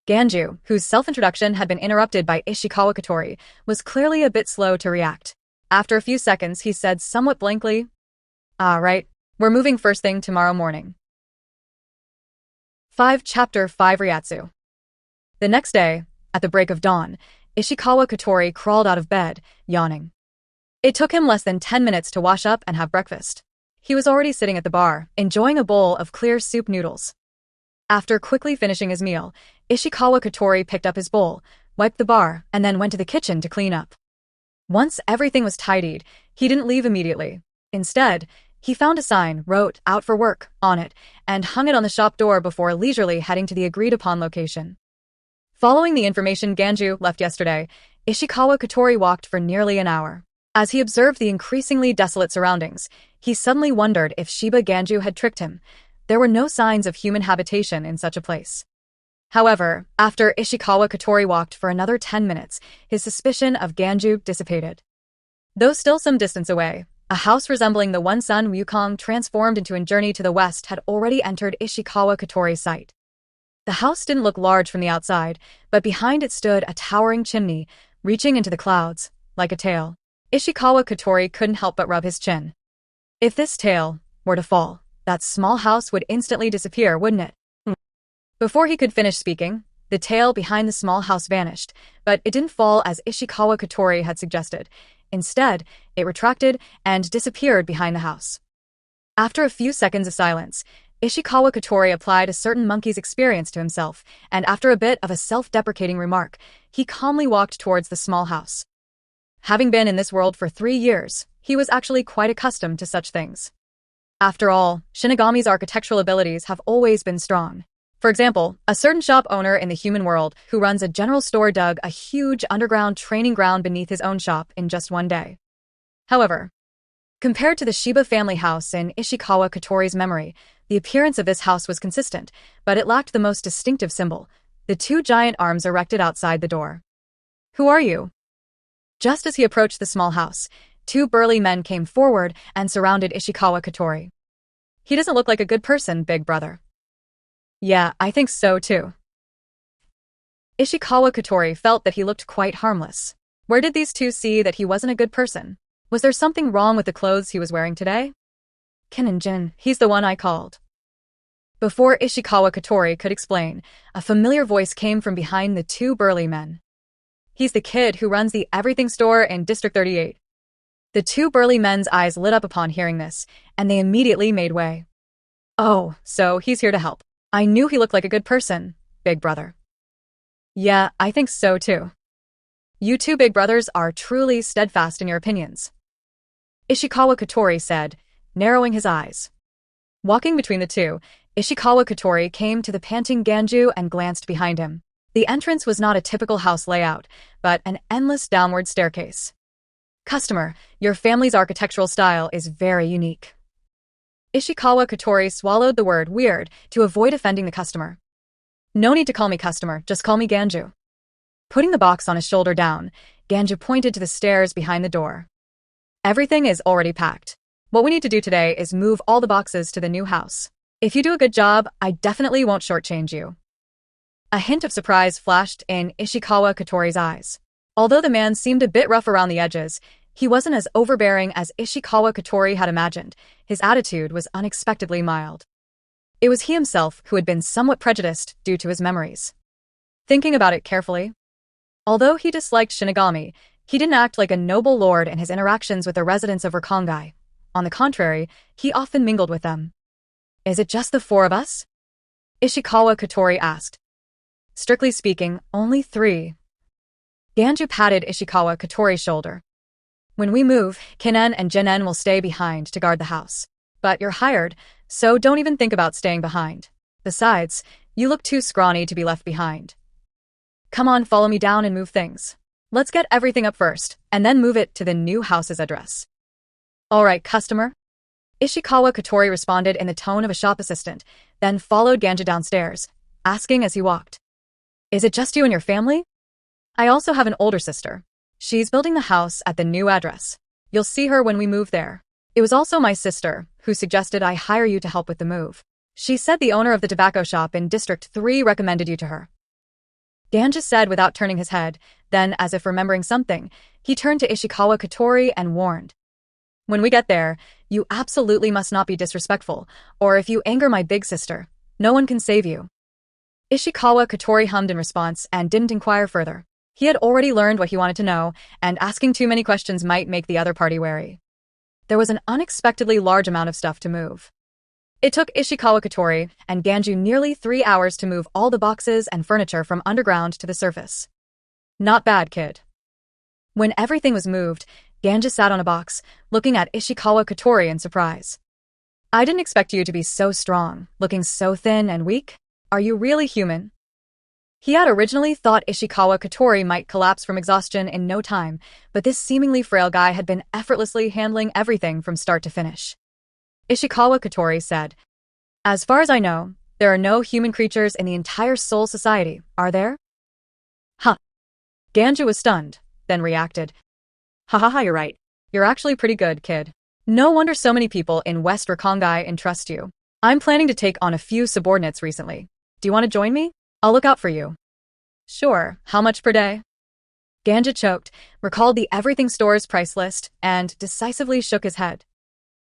Ganju, whose self-introduction had been interrupted by Ishikawa Katori, was clearly a bit slow to react. After a few seconds, he said somewhat blankly, right, we're moving first thing tomorrow morning. 5 Chapter 5 Ryatsu. The next day, at the break of dawn, Ishikawa Katori crawled out of bed, yawning. It took him less than 10 minutes to wash up and have breakfast. He was already sitting at the bar, enjoying a bowl of clear soup noodles. After quickly finishing his meal, Ishikawa Katori picked up his bowl, wiped the bar, and then went to the kitchen to clean up. Once everything was tidied, he didn't leave immediately. Instead, he found a sign, wrote, out for work, on it, and hung it on the shop door before leisurely heading to the agreed-upon location. Following the information Ganju left yesterday, Ishikawa Katori walked for nearly an hour. As he observed the increasingly desolate surroundings, he suddenly wondered if Shiba Ganju had tricked him. There were no signs of human habitation in such a place. However, after Ishikawa Katori walked for another 10 minutes, his suspicion of Ganju dissipated. Though still some distance away, a house resembling the one Sun Wukong transformed into a journey to the west had already entered Ishikawa Katori's sight. The house didn't look large from the outside, but behind it stood a towering chimney, reaching into the clouds, like a tail. Ishikawa Katori couldn't help but rub his chin. If this tail were to fall, that small house would instantly disappear, wouldn't it? Before he could finish speaking, the tail behind the small house vanished, but it didn't fall as Ishikawa Katori had suggested. Instead, it retracted and disappeared behind the house. After a few seconds of silence, Ishikawa Katori applied a certain monkey's experience to himself, and after a bit of a self-deprecating remark, he calmly walked towards the small house. Having been in this world for 3 years, he was actually quite accustomed to such things. After all, Shinigami's architectural abilities have always been strong. For example, a certain shop owner in the human world who runs a general store dug a huge underground training ground beneath his own shop in just one day. However, compared to the Shiba family house in Ishikawa Kotori's memory, the appearance of this house was consistent, but it lacked the most distinctive symbol, the two giant arms erected outside the door. "Who are you?" Just as he approached the small house, two burly men came forward and surrounded Ishikawa Kotori. "He doesn't look like a good person, big brother." "Yeah, I think so too." Ishikawa Kotori felt that he looked quite harmless. Where did these two see that he wasn't a good person? Was there something wrong with the clothes he was wearing today? "Kininjin, he's the one I called." Before Ishikawa Kotori could explain, a familiar voice came from behind the two burly men. "He's the kid who runs the everything store in District 38. The two burly men's eyes lit up upon hearing this, and they immediately made way. "Oh, so he's here to help. I knew he looked like a good person, big brother." "Yeah, I think so too. You two big brothers are truly steadfast in your opinions," Ishikawa Kotori said, narrowing his eyes. Walking between the two, Ishikawa Kotori came to the panting Ganju and glanced behind him. The entrance was not a typical house layout, but an endless downward staircase. "Customer, your family's architectural style is very unique." Ishikawa Kotori swallowed the word weird to avoid offending the customer. "No need to call me customer, just call me Ganju." Putting the box on his shoulder down, Ganju pointed to the stairs behind the door. "Everything is already packed. What we need to do today is move all the boxes to the new house. If you do a good job, I definitely won't shortchange you." A hint of surprise flashed in Ishikawa Kotori's eyes. Although the man seemed a bit rough around the edges, he wasn't as overbearing as Ishikawa Kotori had imagined. His attitude was unexpectedly mild. It was he himself who had been somewhat prejudiced due to his memories. Thinking about it carefully, although he disliked Shinigami, he didn't act like a noble lord in his interactions with the residents of Rakongai. On the contrary, he often mingled with them. "Is it just the four of us?" Ishikawa Kotori asked. "Strictly speaking, only three." Ganju patted Ishikawa Kotori's shoulder. "When we move, Kinen and Jinen will stay behind to guard the house. But you're hired, so don't even think about staying behind. Besides, you look too scrawny to be left behind. Come on, follow me down and move things. Let's get everything up first, and then move it to the new house's address." "All right, customer." Ishikawa Kotori responded in the tone of a shop assistant, then followed Ganju downstairs, asking as he walked, "Is it just you and your family?" "I also have an older sister. She's building the house at the new address. You'll see her when we move there. It was also my sister who suggested I hire you to help with the move. She said the owner of the tobacco shop in District 3 recommended you to her." Ganju said without turning his head, then, as if remembering something, he turned to Ishikawa Kotori and warned, "When we get there, you absolutely must not be disrespectful, or if you anger my big sister, no one can save you." Ishikawa Kotori hummed in response and didn't inquire further. He had already learned what he wanted to know, and asking too many questions might make the other party wary. There was an unexpectedly large amount of stuff to move. It took Ishikawa Kotori and Ganju nearly 3 hours to move all the boxes and furniture from underground to the surface. "Not bad, kid." When everything was moved, Ganju sat on a box, looking at Ishikawa Kotori in surprise. "I didn't expect you to be so strong, looking so thin and weak. Are you really human?" He had originally thought Ishikawa Kotori might collapse from exhaustion in no time, but this seemingly frail guy had been effortlessly handling everything from start to finish. Ishikawa Kotori said, "As far as I know, there are no human creatures in the entire Soul Society, are there?" "Huh." Ganju was stunned, then reacted, "Ha ha ha, you're right. You're actually pretty good, kid. No wonder so many people in West Rakongai entrust you. I'm planning to take on a few subordinates recently. Do you want to join me? I'll look out for you." "Sure, how much per day?" Ganju choked, recalled the everything store's price list, and decisively shook his head.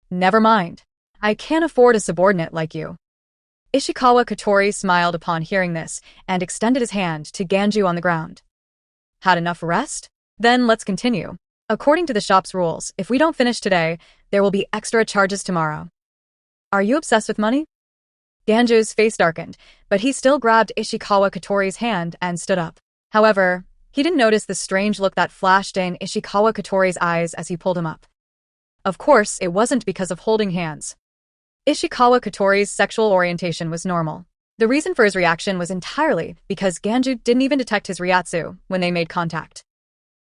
"Never mind. I can't afford a subordinate like you." Ishikawa Kotori smiled upon hearing this and extended his hand to Ganju on the ground. "Had enough rest? Then let's continue. According to the shop's rules, if we don't finish today, there will be extra charges tomorrow." "Are you obsessed with money?" Ganju's face darkened, but he still grabbed Ishikawa Kotori's hand and stood up. However, he didn't notice the strange look that flashed in Ishikawa Kotori's eyes as he pulled him up. Of course, it wasn't because of holding hands. Ishikawa Katori's sexual orientation was normal. The reason for his reaction was entirely because Ganju didn't even detect his Ryatsu when they made contact.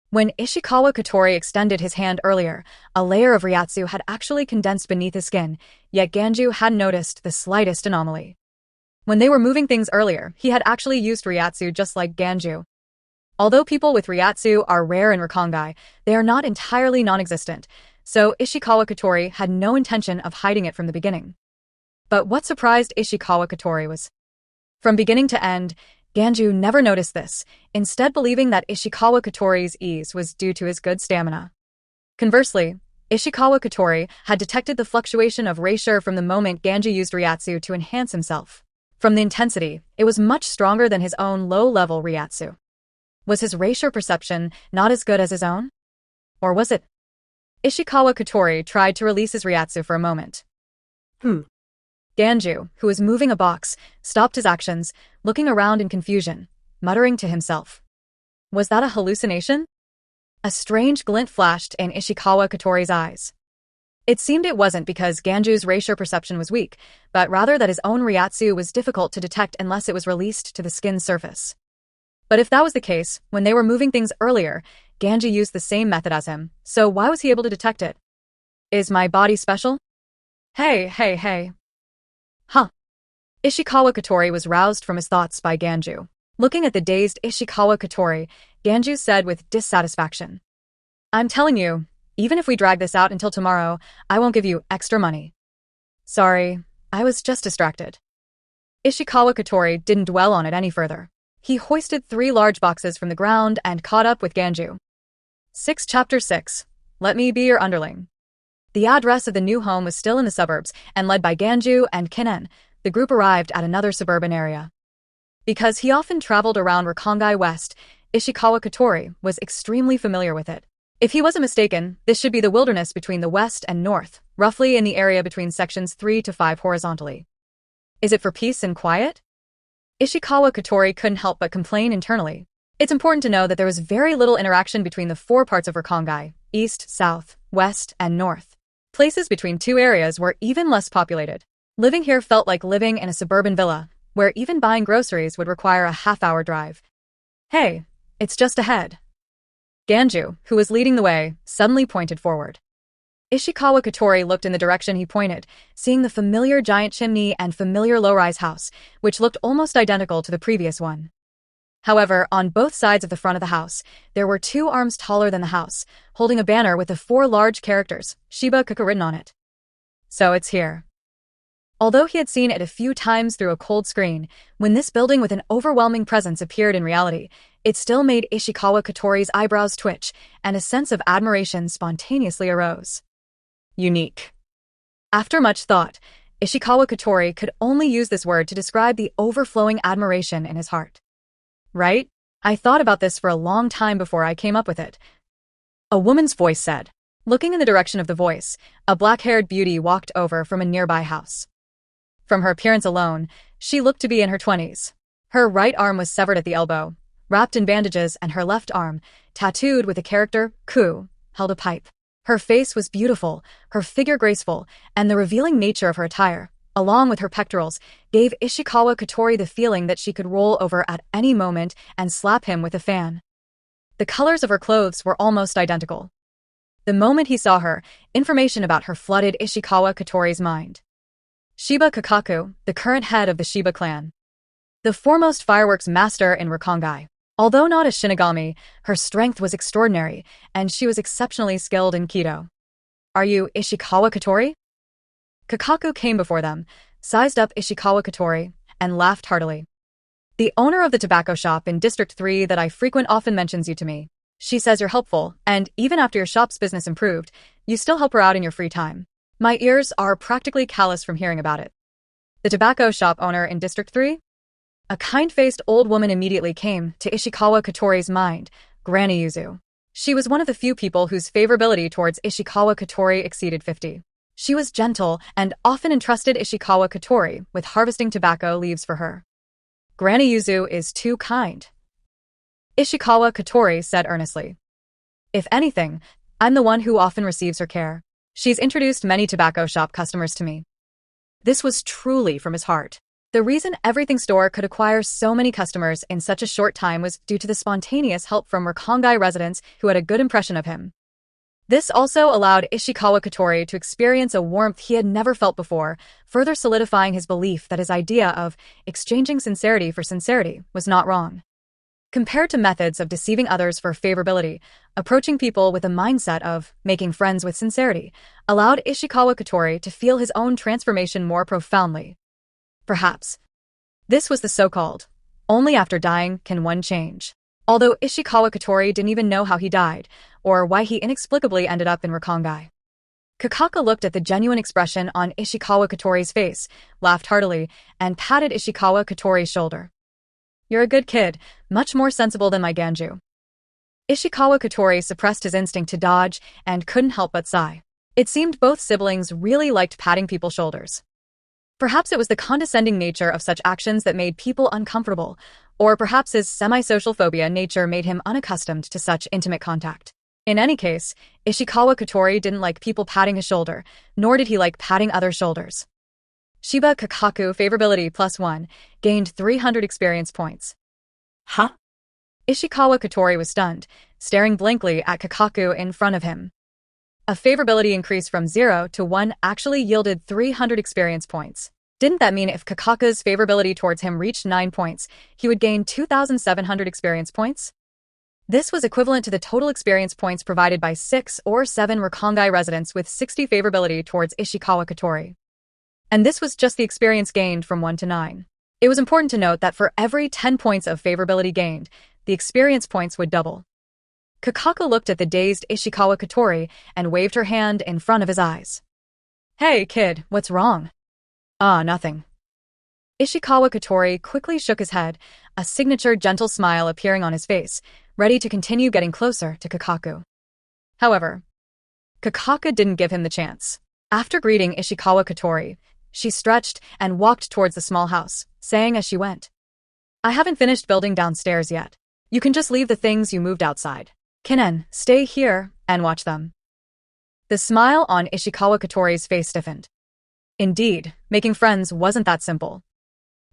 When Ishikawa Katori extended his hand earlier, a layer of Ryatsu had actually condensed beneath his skin, yet Ganju hadn't noticed the slightest anomaly. When they were moving things earlier, he had actually used Ryatsu just like Ganju. Although people with Ryatsu are rare in Rakongai, they are not entirely non-existent, so Ishikawa Katori had no intention of hiding it from the beginning. But what surprised Ishikawa Katori was, from beginning to end, Ganju never noticed this, instead believing that Ishikawa Katori's ease was due to his good stamina. Conversely, Ishikawa Katori had detected the fluctuation of Reisha from the moment Ganju used Ryatsu to enhance himself. From the intensity, it was much stronger than his own low-level Ryatsu. Was his Reisha perception not as good as his own? Or was it? Ishikawa Katori tried to release his Ryatsu for a moment. Ganju, who was moving a box, stopped his actions, looking around in confusion, muttering to himself. Was that a hallucination? A strange glint flashed in Ishikawa Katori's eyes. It seemed it wasn't because Ganju's Reisha perception was weak, but rather that his own Ryatsu was difficult to detect unless it was released to the skin's surface. But if that was the case, when they were moving things earlier, Ganju used the same method as him, so why was he able to detect it? Is my body special? Hey. Huh. Ishikawa Katori was roused from his thoughts by Ganju. Looking at the dazed Ishikawa Katori, Ganju said with dissatisfaction. I'm telling you, even if we drag this out until tomorrow, I won't give you extra money. Sorry, I was just distracted. Ishikawa Katori didn't dwell on it any further. He hoisted 3 large boxes from the ground and caught up with Ganju. Chapter 6. Let me be your underling. The address of the new home was still in the suburbs, and led by Ganju and Kinen, the group arrived at another suburban area. Because he often traveled around Rakongai West, Ishikawa Katori was extremely familiar with it. If he wasn't mistaken, this should be the wilderness between the west and north, roughly in the area between sections 3 to 5 horizontally. Is it for peace and quiet? Ishikawa Katori couldn't help but complain internally. It's important to know that there was very little interaction between the 4 parts of Rakongai, east, south, west, and north. Places between 2 areas were even less populated. Living here felt like living in a suburban villa, where even buying groceries would require a half-hour drive. Hey, it's just ahead. Ganju, who was leading the way, suddenly pointed forward. Ishikawa Katori looked in the direction he pointed, seeing the familiar giant chimney and familiar low-rise house, which looked almost identical to the previous one. However, on both sides of the front of the house, there were 2 arms taller than the house, holding a banner with the 4 large characters, Shiba Kuka written on it. So it's here. Although he had seen it a few times through a cold screen, when this building with an overwhelming presence appeared in reality, it still made Ishikawa Katori's eyebrows twitch, and a sense of admiration spontaneously arose. Unique. After much thought, Ishikawa Katori could only use this word to describe the overflowing admiration in his heart. Right? I thought about this for a long time before I came up with it. A woman's voice said. Looking in the direction of the voice, a black-haired beauty walked over from a nearby house. From her appearance alone, she looked to be in her 20s. Her right arm was severed at the elbow, wrapped in bandages, and her left arm, tattooed with the character Ku, held a pipe. Her face was beautiful, her figure graceful, and the revealing nature of her attire, along with her pectorals, gave Ishikawa Katori the feeling that she could roll over at any moment and slap him with a fan. The colors of her clothes were almost identical. The moment he saw her, information about her flooded Ishikawa Katori's mind. Shiba Kakaku, the current head of the Shiba clan. The foremost fireworks master in Rakongai. Although not a Shinigami, her strength was extraordinary, and she was exceptionally skilled in Kido. Are you Ishikawa Katori? Kakaku came before them, sized up Ishikawa Katori, and laughed heartily. The owner of the tobacco shop in District 3 that I frequent often mentions you to me. She says you're helpful, and even after your shop's business improved, you still help her out in your free time. My ears are practically callous from hearing about it. The tobacco shop owner in District 3? A kind-faced old woman immediately came to Ishikawa Katori's mind, Granny Yuzu. She was one of the few people whose favorability towards Ishikawa Katori exceeded 50. She was gentle and often entrusted Ishikawa Katori with harvesting tobacco leaves for her. Granny Yuzu is too kind. Ishikawa Katori said earnestly. If anything, I'm the one who often receives her care. She's introduced many tobacco shop customers to me. This was truly from his heart. The reason Everything Store could acquire so many customers in such a short time was due to the spontaneous help from Rakongai residents who had a good impression of him. This also allowed Ishikawa Katori to experience a warmth he had never felt before, further solidifying his belief that his idea of exchanging sincerity for sincerity was not wrong. Compared to methods of deceiving others for favorability, approaching people with a mindset of making friends with sincerity allowed Ishikawa Katori to feel his own transformation more profoundly. Perhaps this was the so-called only after dying can one change. Although Ishikawa Katori didn't even know how he died, or why he inexplicably ended up in Rakongai. Kakaka looked at the genuine expression on Ishikawa Katori's face, laughed heartily, and patted Ishikawa Katori's shoulder. "You're a good kid, much more sensible than my Ganju." Ishikawa Katori suppressed his instinct to dodge and couldn't help but sigh. It seemed both siblings really liked patting people's shoulders. Perhaps it was the condescending nature of such actions that made people uncomfortable, or perhaps his semi-social phobia nature made him unaccustomed to such intimate contact. In any case, Ishikawa Katori didn't like people patting his shoulder, nor did he like patting other shoulders. Shiba Kakaku favorability +1, gained 300 experience points. Huh? Ishikawa Katori was stunned, staring blankly at Kakaku in front of him. A favorability increase from 0 to 1 actually yielded 300 experience points. Didn't that mean if Kakaku's favorability towards him reached 9 points, he would gain 2,700 experience points? This was equivalent to the total experience points provided by 6 or 7 Rakongai residents with 60 favorability towards Ishikawa Katori. And this was just the experience gained from 1 to 9. It was important to note that for every 10 points of favorability gained, the experience points would double. Kakaku looked at the dazed Ishikawa Katori and waved her hand in front of his eyes. "Hey, kid, what's wrong?" "Ah, nothing." Ishikawa Katori quickly shook his head, a signature gentle smile appearing on his face, ready to continue getting closer to Kakaku. However, Kakaku didn't give him the chance. After greeting Ishikawa Katori, she stretched and walked towards the small house, saying as she went, "I haven't finished building downstairs yet. You can just leave the things you moved outside. Kinnen, stay here and watch them." The smile on Ishikawa Katori's face stiffened. Indeed, making friends wasn't that simple.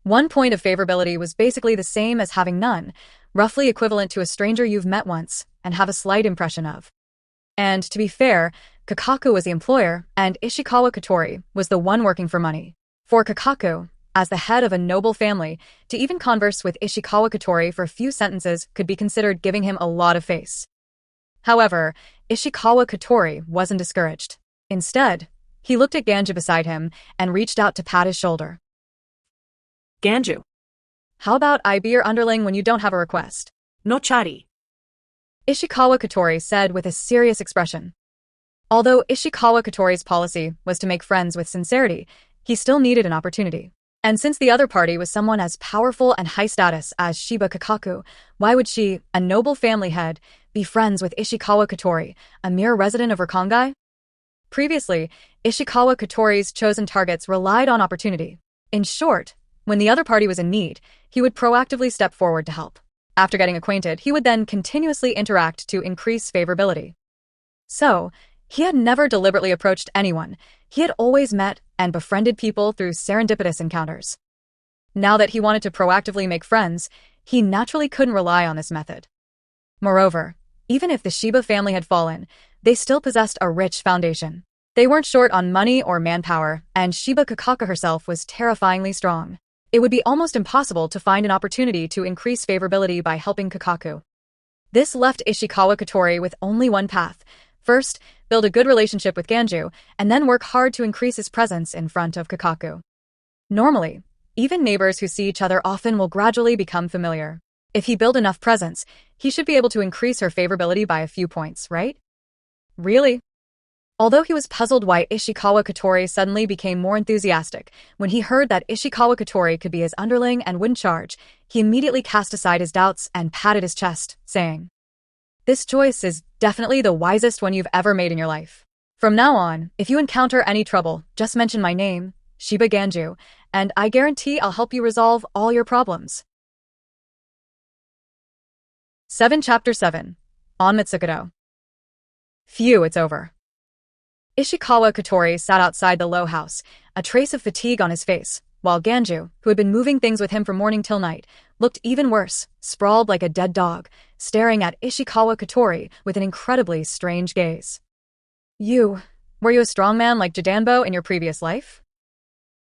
1 point of favorability was basically the same as having none, roughly equivalent to a stranger you've met once and have a slight impression of. And to be fair, Kakaku was the employer and Ishikawa Katori was the one working for money. For Kakaku, as the head of a noble family, to even converse with Ishikawa Katori for a few sentences could be considered giving him a lot of face. However, Ishikawa Katori wasn't discouraged. Instead, he looked at Ganju beside him and reached out to pat his shoulder. Ganju. "How about I be your underling when you don't have a request?" No chari. Ishikawa Katori said with a serious expression. Although Ishikawa Katori's policy was to make friends with sincerity, he still needed an opportunity. And since the other party was someone as powerful and high status as Shiba Kakaku, why would she, a noble family head, be friends with Ishikawa Katori, a mere resident of Rakongai? Previously, Ishikawa Katori's chosen targets relied on opportunity. In short, when the other party was in need, he would proactively step forward to help. After getting acquainted, he would then continuously interact to increase favorability. So, he had never deliberately approached anyone. He had always met and befriended people through serendipitous encounters. Now that he wanted to proactively make friends, he naturally couldn't rely on this method. Moreover, even if the Shiba family had fallen, they still possessed a rich foundation. They weren't short on money or manpower, and Shiba Kakaku herself was terrifyingly strong. It would be almost impossible to find an opportunity to increase favorability by helping Kakaku. This left Ishikawa Katori with only one path. First, build a good relationship with Ganju, and then work hard to increase his presence in front of Kakaku. Normally, even neighbors who see each other often will gradually become familiar. If he built enough presence, he should be able to increase her favorability by a few points, right? Really? Although he was puzzled why Ishikawa Katori suddenly became more enthusiastic when he heard that Ishikawa Katori could be his underling and wouldn't charge, he immediately cast aside his doubts and patted his chest, saying, "This choice is definitely the wisest one you've ever made in your life. From now on, if you encounter any trouble, just mention my name, Shiba Ganju, and I guarantee I'll help you resolve all your problems." 7 Chapter 7 On Mitsukoto. Phew, it's over. Ishikawa Kotori sat outside the low house, a trace of fatigue on his face, while Ganju, who had been moving things with him from morning till night, looked even worse, sprawled like a dead dog, staring at Ishikawa Kotori with an incredibly strange gaze. Were you a strongman like Jidanbo in your previous life?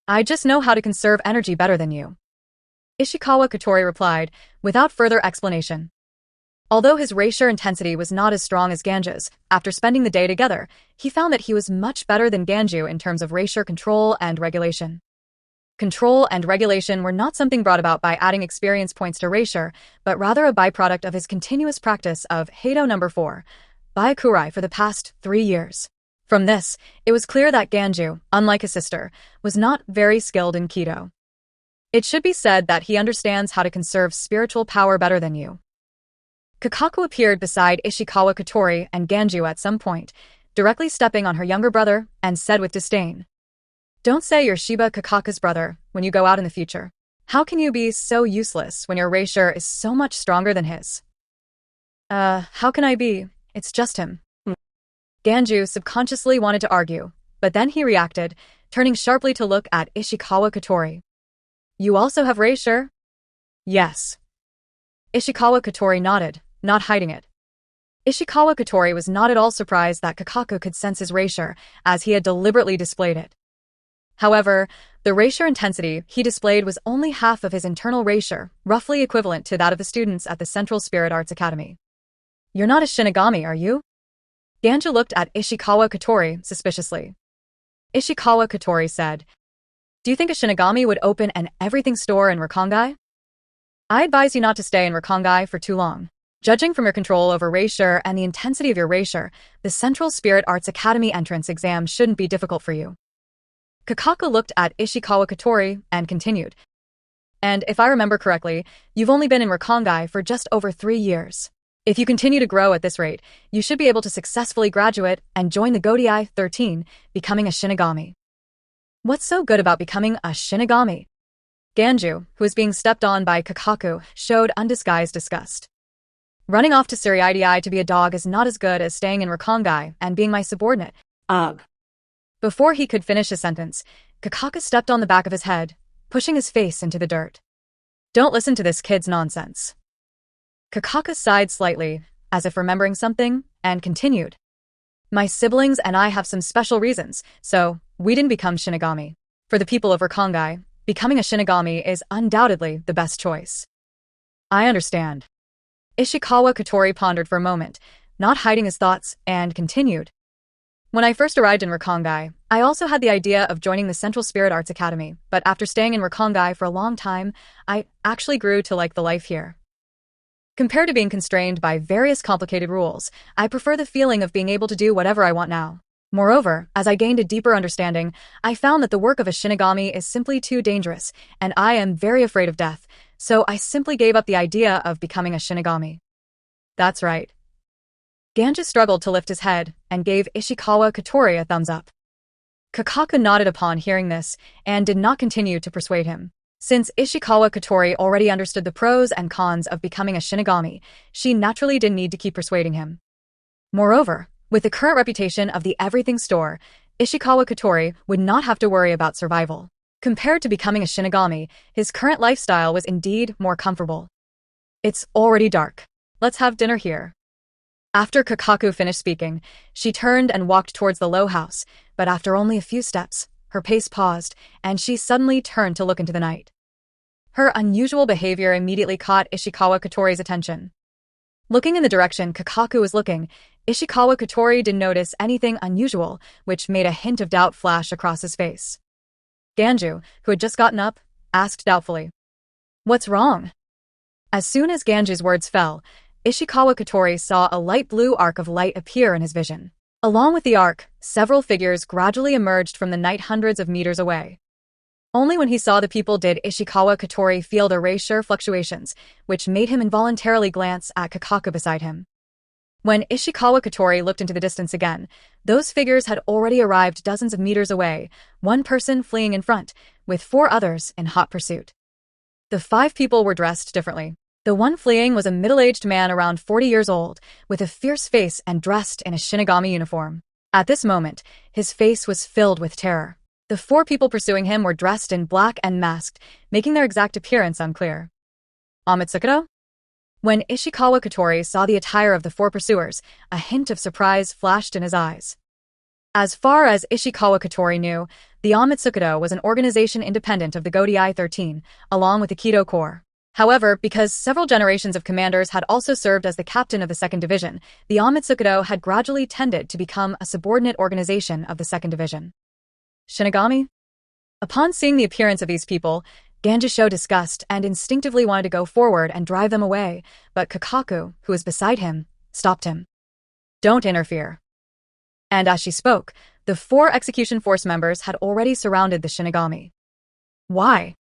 I just know how to conserve energy better than you. Ishikawa Kotori replied, without further explanation. Although his racial intensity was not as strong as Ganju's, after spending the day together, he found that he was much better than Ganju in terms of racial control and regulation. Control and regulation were not something brought about by adding experience points to racial, but rather a byproduct of his continuous practice of Heido No. 4, Byakurai, for the past 3 years. From this, it was clear that Ganju, unlike his sister, was not very skilled in Kido. It should be said that he understands how to conserve spiritual power better than you. Kakaku appeared beside Ishikawa Kotori and Ganju at some point, directly stepping on her younger brother, and said with disdain, "Don't say you're Shiba Kakaku's brother when you go out in the future. How can you be so useless when your racial is so much stronger than his?" How can I be? It's just him." Ganju subconsciously wanted to argue, but then he reacted, turning sharply to look at Ishikawa Kotori. "You also have racial?" "Yes." Ishikawa Kotori nodded, not hiding it. Ishikawa Kotori was not at all surprised that Kakaku could sense his racial, as he had deliberately displayed it. However, the racial intensity he displayed was only half of his internal racial, roughly equivalent to that of the students at the Central Spirit Arts Academy. "You're not a Shinigami, are you?" Ganju looked at Ishikawa Kotori suspiciously. Ishikawa Kotori said, "Do you think a Shinigami would open an everything store in Rakongai? I advise you not to stay in Rakongai for too long. Judging from your control over racial and the intensity of your racial, the Central Spirit Arts Academy entrance exam shouldn't be difficult for you." Kakaku looked at Ishikawa Kotori and continued, "And if I remember correctly, you've only been in Rakongai for just over 3 years. If you continue to grow at this rate, you should be able to successfully graduate and join the Godiai 13, becoming a Shinigami." "What's so good about becoming a Shinigami?" Ganju, who was being stepped on by Kakaku, showed undisguised disgust. "Running off to Suriidai to be a dog is not as good as staying in Rakongai and being my subordinate." Ugh. Before he could finish his sentence, Kakaku stepped on the back of his head, pushing his face into the dirt. "Don't listen to this kid's nonsense." Kakaku sighed slightly, as if remembering something, and continued, "My siblings and I have some special reasons, so we didn't become Shinigami. For the people of Rakongai, becoming a Shinigami is undoubtedly the best choice." "I understand." Ishikawa Kotori pondered for a moment, not hiding his thoughts, and continued, "When I first arrived in Rakongai, I also had the idea of joining the Central Spirit Arts Academy, but after staying in Rakongai for a long time, I actually grew to like the life here. Compared to being constrained by various complicated rules, I prefer the feeling of being able to do whatever I want now. Moreover, as I gained a deeper understanding, I found that the work of a Shinigami is simply too dangerous, and I am very afraid of death, so I simply gave up the idea of becoming a Shinigami." "That's right." Ganju struggled to lift his head and gave Ishikawa Kotori a thumbs up. Kakaku nodded upon hearing this and did not continue to persuade him. Since Ishikawa Kotori already understood the pros and cons of becoming a Shinigami, she naturally didn't need to keep persuading him. Moreover, with the current reputation of the everything store, Ishikawa Kotori would not have to worry about survival. Compared to becoming a Shinigami, his current lifestyle was indeed more comfortable. "It's already dark. Let's have dinner here." After Kakaku finished speaking, she turned and walked towards the low house, but after only a few steps, her pace paused, and she suddenly turned to look into the night. Her unusual behavior immediately caught Ishikawa Kotori's attention. Looking in the direction Kakaku was looking, Ishikawa Kotori didn't notice anything unusual, which made a hint of doubt flash across his face. Ganju, who had just gotten up, asked doubtfully, "What's wrong?" As soon as Ganju's words fell, Ishikawa Kotori saw a light blue arc of light appear in his vision. Along with the arc, several figures gradually emerged from the night hundreds of meters away. Only when he saw the people did Ishikawa Kotori feel the racial fluctuations, which made him involuntarily glance at Kakaku beside him. When Ishikawa Kotori looked into the distance again, those figures had already arrived dozens of meters away, one person fleeing in front, with 4 others in hot pursuit. The 5 people were dressed differently. The one fleeing was a middle-aged man around 40 years old, with a fierce face and dressed in a Shinigami uniform. At this moment, his face was filled with terror. The 4 people pursuing him were dressed in black and masked, making their exact appearance unclear. Amatsukato? When Ishikawa Kotori saw the attire of the 4 pursuers, a hint of surprise flashed in his eyes. As far as Ishikawa Kotori knew, the Amatsukato was an organization independent of the Godiai 13, along with the Kido Corps. However, because several generations of commanders had also served as the captain of the 2nd Division, the Amatsukato had gradually tended to become a subordinate organization of the 2nd Division. Shinigami? Upon seeing the appearance of these people, Ganju showed disgust and instinctively wanted to go forward and drive them away, but Kakaku, who was beside him, stopped him. Don't interfere. And as she spoke, the 4 execution force members had already surrounded the Shinigami. Why?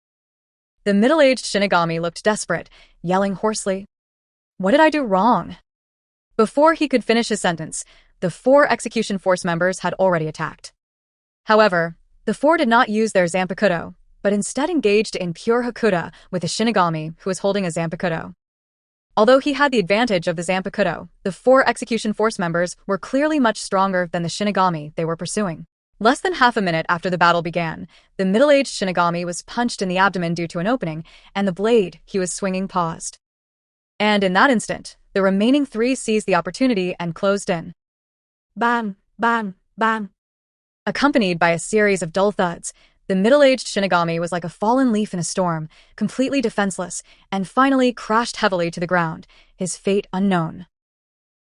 The middle-aged Shinigami looked desperate, yelling hoarsely, "What did I do wrong?" Before he could finish his sentence, the 4 execution force members had already attacked. However, the 4 did not use their Zanpakuto, but instead engaged in pure Hakuda with the Shinigami who was holding a Zanpakuto. Although he had the advantage of the Zanpakuto, the 4 execution force members were clearly much stronger than the Shinigami they were pursuing. Less than half a minute after the battle began, the middle-aged Shinigami was punched in the abdomen due to an opening, and the blade he was swinging paused. And in that instant, the remaining 3 seized the opportunity and closed in. Bang, bang, bang. Accompanied by a series of dull thuds, the middle-aged Shinigami was like a fallen leaf in a storm, completely defenseless, and finally crashed heavily to the ground, his fate unknown.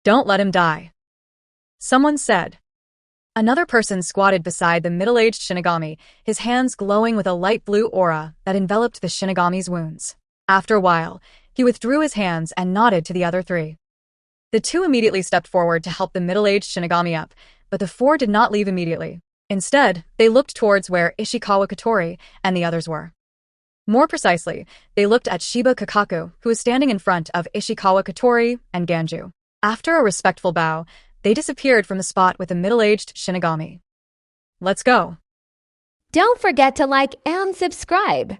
Don't let him die, someone said. Another person squatted beside the middle-aged Shinigami, his hands glowing with a light blue aura that enveloped the Shinigami's wounds. After a while, he withdrew his hands and nodded to the other 3. The 2 immediately stepped forward to help the middle-aged Shinigami up, but the 4 did not leave immediately. Instead, they looked towards where Ishikawa Kotori and the others were. More precisely, they looked at Shiba Kakaku, who was standing in front of Ishikawa Kotori and Ganju. After a respectful bow, they disappeared from the spot with the middle-aged Shinigami. Let's go. Don't forget to like and subscribe.